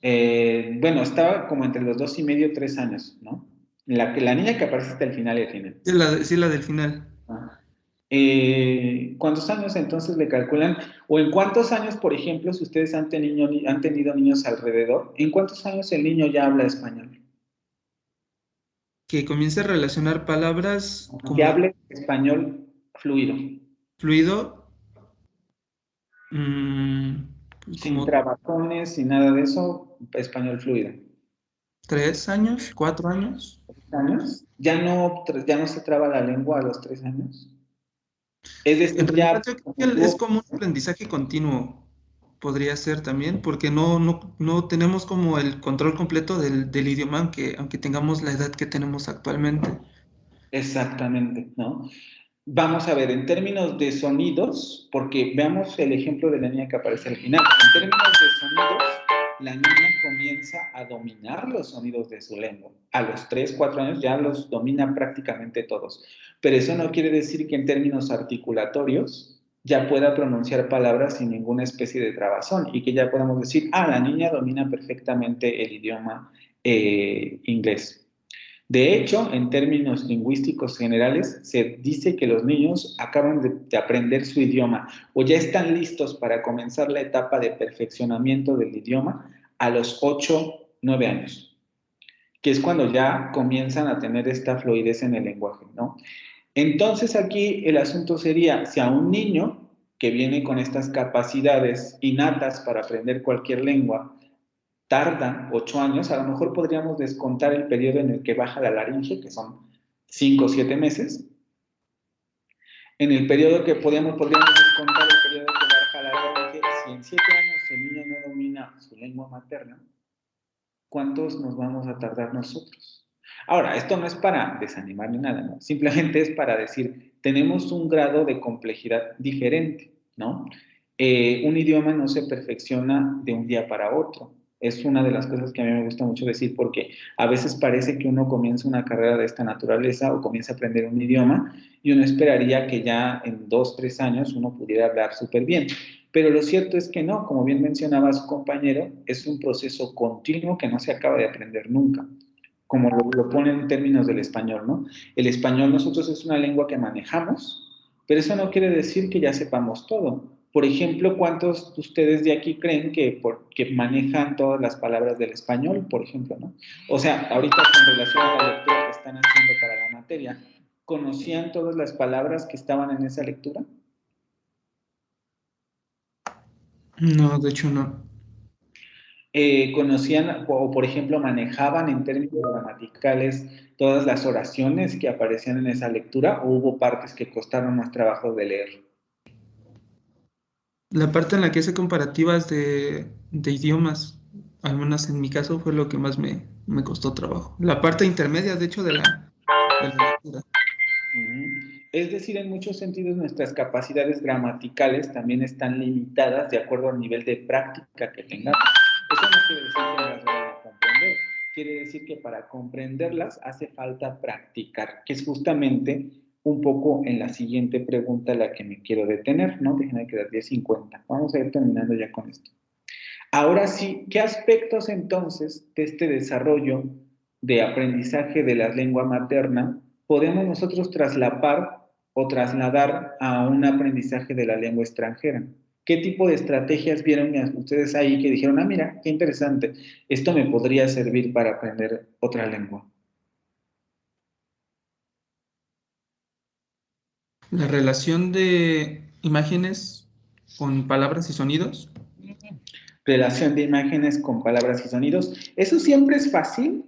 Bueno, estaba como entre los 2 y medio, 3 años, ¿no? La niña que aparece hasta el final y al final. Sí, la del final. Ah. ¿Cuántos años entonces le calculan? O en cuántos años, por ejemplo, si ustedes han tenido niños alrededor, ¿en cuántos años el niño ya habla español? Que comience a relacionar palabras Que como hable español fluido, fluido, mm, pues sin como trabajones, sin nada de eso, español fluido. 3 años, 4 años. ¿Años? ¿Ya no se traba la lengua a los 3 años? Es En decir, realidad ya yo creo que es como un aprendizaje continuo, podría ser también, porque no tenemos como el control completo del idioma, aunque tengamos la edad que tenemos actualmente. Exactamente, ¿no? Vamos a ver, en términos de sonidos, porque veamos el ejemplo de la niña que aparece al final. En términos de sonidos, la niña comienza a dominar los sonidos de su lengua. A los 3, 4 años ya los domina prácticamente todos. Pero eso no quiere decir que en términos articulatorios ya pueda pronunciar palabras sin ninguna especie de trabazón y que ya podamos decir, la niña domina perfectamente el idioma inglés. De hecho, en términos lingüísticos generales, se dice que los niños acaban de aprender su idioma o ya están listos para comenzar la etapa de perfeccionamiento del idioma a los 8, 9 años, que es cuando ya comienzan a tener esta fluidez en el lenguaje, ¿no? Entonces aquí el asunto sería, si a un niño que viene con estas capacidades innatas para aprender cualquier lengua, tarda 8 años, a lo mejor podríamos descontar el periodo en el que baja la laringe, que son 5 o 7 meses. En el periodo que podríamos descontar el periodo que baja la laringe, si en 7 años el niño no domina su lengua materna, ¿cuántos nos vamos a tardar nosotros? Ahora, esto no es para desanimar ni nada, ¿no? Simplemente es para decir, tenemos un grado de complejidad diferente, ¿no? Un idioma no se perfecciona de un día para otro. Es una de las cosas que a mí me gusta mucho decir porque a veces parece que uno comienza una carrera de esta naturaleza o comienza a aprender un idioma y uno esperaría que ya en 2, 3 años uno pudiera hablar súper bien. Pero lo cierto es que no, como bien mencionaba su compañero, es un proceso continuo que no se acaba de aprender nunca, como lo ponen en términos del español, ¿no? El español nosotros es una lengua que manejamos, pero eso no quiere decir que ya sepamos todo. Por ejemplo, ¿cuántos de ustedes de aquí creen que manejan todas las palabras del español, por ejemplo, ¿no? O sea, ahorita con relación a la lectura que están haciendo para la materia, ¿conocían todas las palabras que estaban en esa lectura? No, de hecho no. ¿Conocían o, por ejemplo, manejaban en términos gramaticales todas las oraciones que aparecían en esa lectura o hubo partes que costaron más trabajo de leer? La parte en la que hace comparativas de idiomas, al menos en mi caso, fue lo que más me costó trabajo. La parte intermedia, de hecho, de la lectura. Es decir, en muchos sentidos nuestras capacidades gramaticales también están limitadas de acuerdo al nivel de práctica que tengamos. Eso no quiere decir que no las vayan a comprender, quiere decir que para comprenderlas hace falta practicar, que es justamente un poco en la siguiente pregunta la que me quiero detener, ¿no? Déjenme quedar 10:50. Vamos a ir terminando ya con esto. Ahora sí, ¿qué aspectos entonces de este desarrollo de aprendizaje de la lengua materna podemos nosotros traslapar o trasladar a un aprendizaje de la lengua extranjera? ¿Qué tipo de estrategias vieron ustedes ahí que dijeron, mira, qué interesante, esto me podría servir para aprender otra lengua? La relación de imágenes con palabras y sonidos. Relación de imágenes con palabras y sonidos. Eso siempre es fácil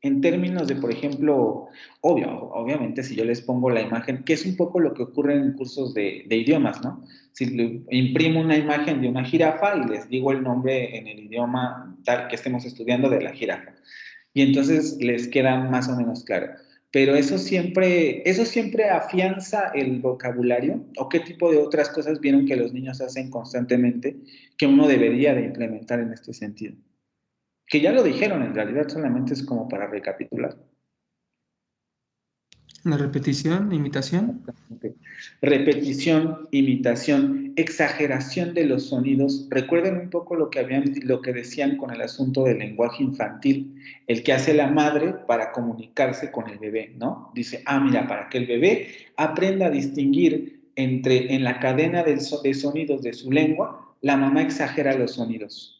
en términos de, por ejemplo, obviamente si yo les pongo la imagen, que es un poco lo que ocurre en cursos de idiomas, ¿no? Si le imprimo una imagen de una jirafa y les digo el nombre en el idioma tal que estemos estudiando de la jirafa. Y entonces les queda más o menos claro. Pero eso siempre afianza el vocabulario, o qué tipo de otras cosas vieron que los niños hacen constantemente que uno debería de implementar en este sentido. Que ya lo dijeron, en realidad solamente es como para recapitular. La repetición, imitación. Repetición, imitación, exageración de los sonidos. Recuerden un poco lo que decían con el asunto del lenguaje infantil, el que hace la madre para comunicarse con el bebé, ¿no? Dice, mira, para que el bebé aprenda a distinguir en la cadena de sonidos de su lengua, la mamá exagera los sonidos.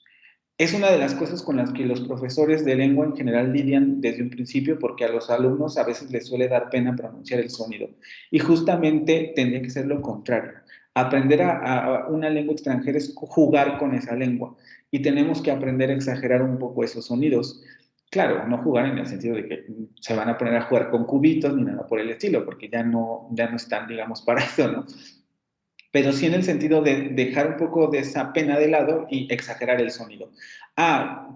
Es una de las cosas con las que los profesores de lengua en general lidian desde un principio, porque a los alumnos a veces les suele dar pena pronunciar el sonido. Y justamente tendría que ser lo contrario. Aprender a una lengua extranjera es jugar con esa lengua. Y tenemos que aprender a exagerar un poco esos sonidos. Claro, no jugar en el sentido de que se van a poner a jugar con cubitos ni nada por el estilo, porque ya no están, digamos, para eso, ¿no? Pero sí en el sentido de dejar un poco de esa pena de lado y exagerar el sonido.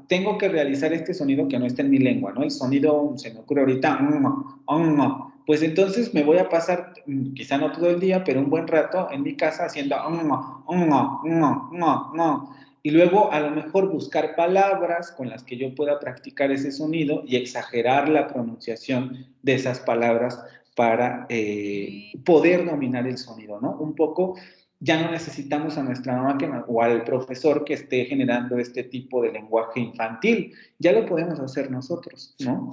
Tengo que realizar este sonido que no está en mi lengua, ¿no? El sonido, se me ocurre ahorita, pues entonces me voy a pasar, quizá no todo el día, pero un buen rato en mi casa haciendo y luego a lo mejor buscar palabras con las que yo pueda practicar ese sonido y exagerar la pronunciación de esas palabras para poder dominar el sonido, ¿no? Un poco, ya no necesitamos a nuestra mamá o al profesor que esté generando este tipo de lenguaje infantil, ya lo podemos hacer nosotros, ¿no?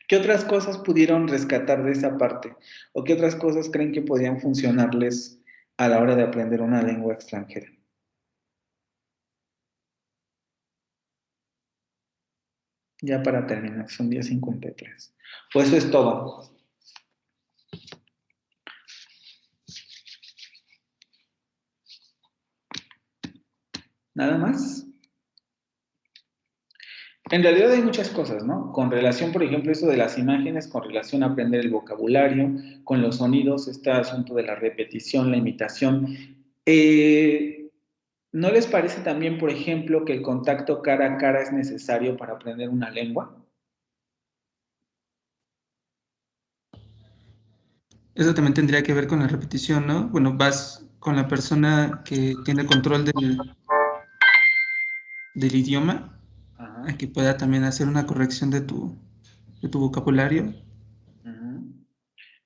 ¿Qué otras cosas pudieron rescatar de esa parte? ¿O qué otras cosas creen que podían funcionarles a la hora de aprender una lengua extranjera? Ya para terminar, son 10:53. Pues eso es todo. ¿Nada más? En realidad hay muchas cosas, ¿no? Con relación, por ejemplo, eso de las imágenes, con relación a aprender el vocabulario, con los sonidos, este asunto de la repetición, la imitación. ¿No les parece también, por ejemplo, que el contacto cara a cara es necesario para aprender una lengua? Eso también tendría que ver con la repetición, ¿no? Bueno, vas con la persona que tiene control del idioma, a que pueda también hacer una corrección de tu vocabulario.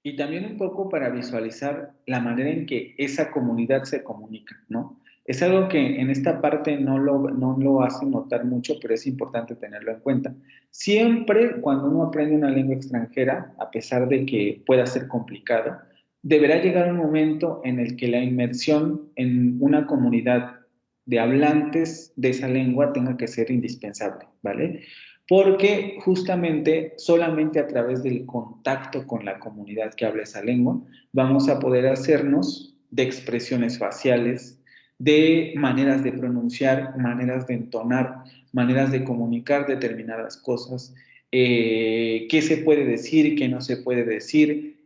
Y también un poco para visualizar la manera en que esa comunidad se comunica, ¿no? Es algo que en esta parte no lo hace notar mucho, pero es importante tenerlo en cuenta. Siempre cuando uno aprende una lengua extranjera, a pesar de que pueda ser complicado, deberá llegar un momento en el que la inmersión en una comunidad de hablantes de esa lengua tenga que ser indispensable, ¿vale? Porque justamente solamente a través del contacto con la comunidad que habla esa lengua vamos a poder hacernos de expresiones faciales, de maneras de pronunciar, maneras de entonar, maneras de comunicar determinadas cosas, qué se puede decir, qué no se puede decir,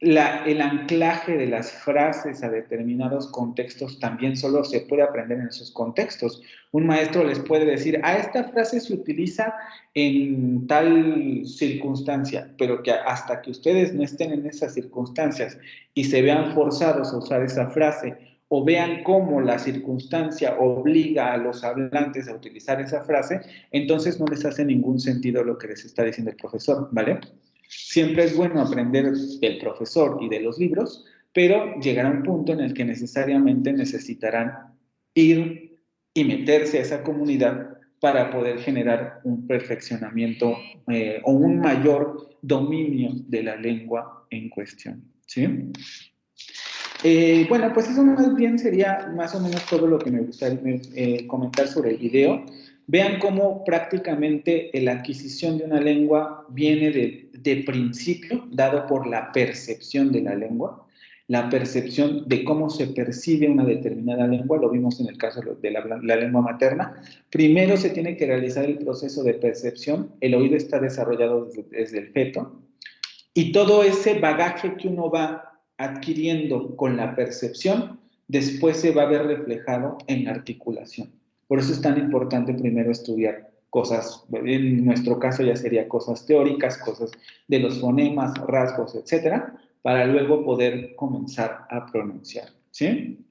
el anclaje de las frases a determinados contextos también solo se puede aprender en esos contextos. Un maestro les puede decir, esta frase se utiliza en tal circunstancia, pero que hasta que ustedes no estén en esas circunstancias y se vean forzados a usar esa frase o vean cómo la circunstancia obliga a los hablantes a utilizar esa frase, entonces no les hace ningún sentido lo que les está diciendo el profesor, ¿vale? Siempre es bueno aprender del profesor y de los libros, pero llegará un punto en el que necesariamente necesitarán ir y meterse a esa comunidad para poder generar un perfeccionamiento o un mayor dominio de la lengua en cuestión, ¿sí? Bueno, pues eso más bien sería más o menos todo lo que me gustaría comentar sobre el video. Vean cómo prácticamente la adquisición de una lengua viene de principio, dado por la percepción de la lengua, la percepción de cómo se percibe una determinada lengua, lo vimos en el caso de la lengua materna. Primero se tiene que realizar el proceso de percepción, el oído está desarrollado desde el feto, y todo ese bagaje que uno va adquiriendo con la percepción, después se va a ver reflejado en la articulación. Por eso es tan importante primero estudiar cosas, en nuestro caso ya sería cosas teóricas, cosas de los fonemas, rasgos, etcétera, para luego poder comenzar a pronunciar, ¿sí?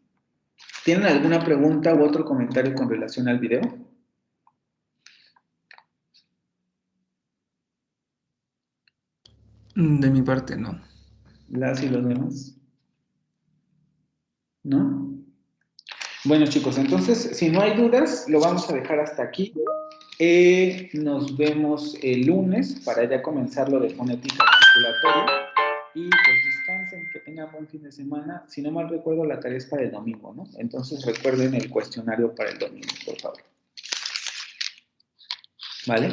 ¿Tienen alguna pregunta u otro comentario con relación al video? De mi parte, no. ¿Las y los demás? ¿No? Bueno, chicos, entonces, si no hay dudas, lo vamos a dejar hasta aquí. Nos vemos el lunes para ya comenzar lo de fonética articulatoria. Y pues descansen, que tengan buen fin de semana. Si no mal recuerdo, la tarea es para el domingo, ¿no? Entonces recuerden el cuestionario para el domingo, por favor. ¿Vale?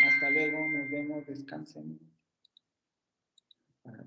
Hasta luego, nos vemos, descansen. Para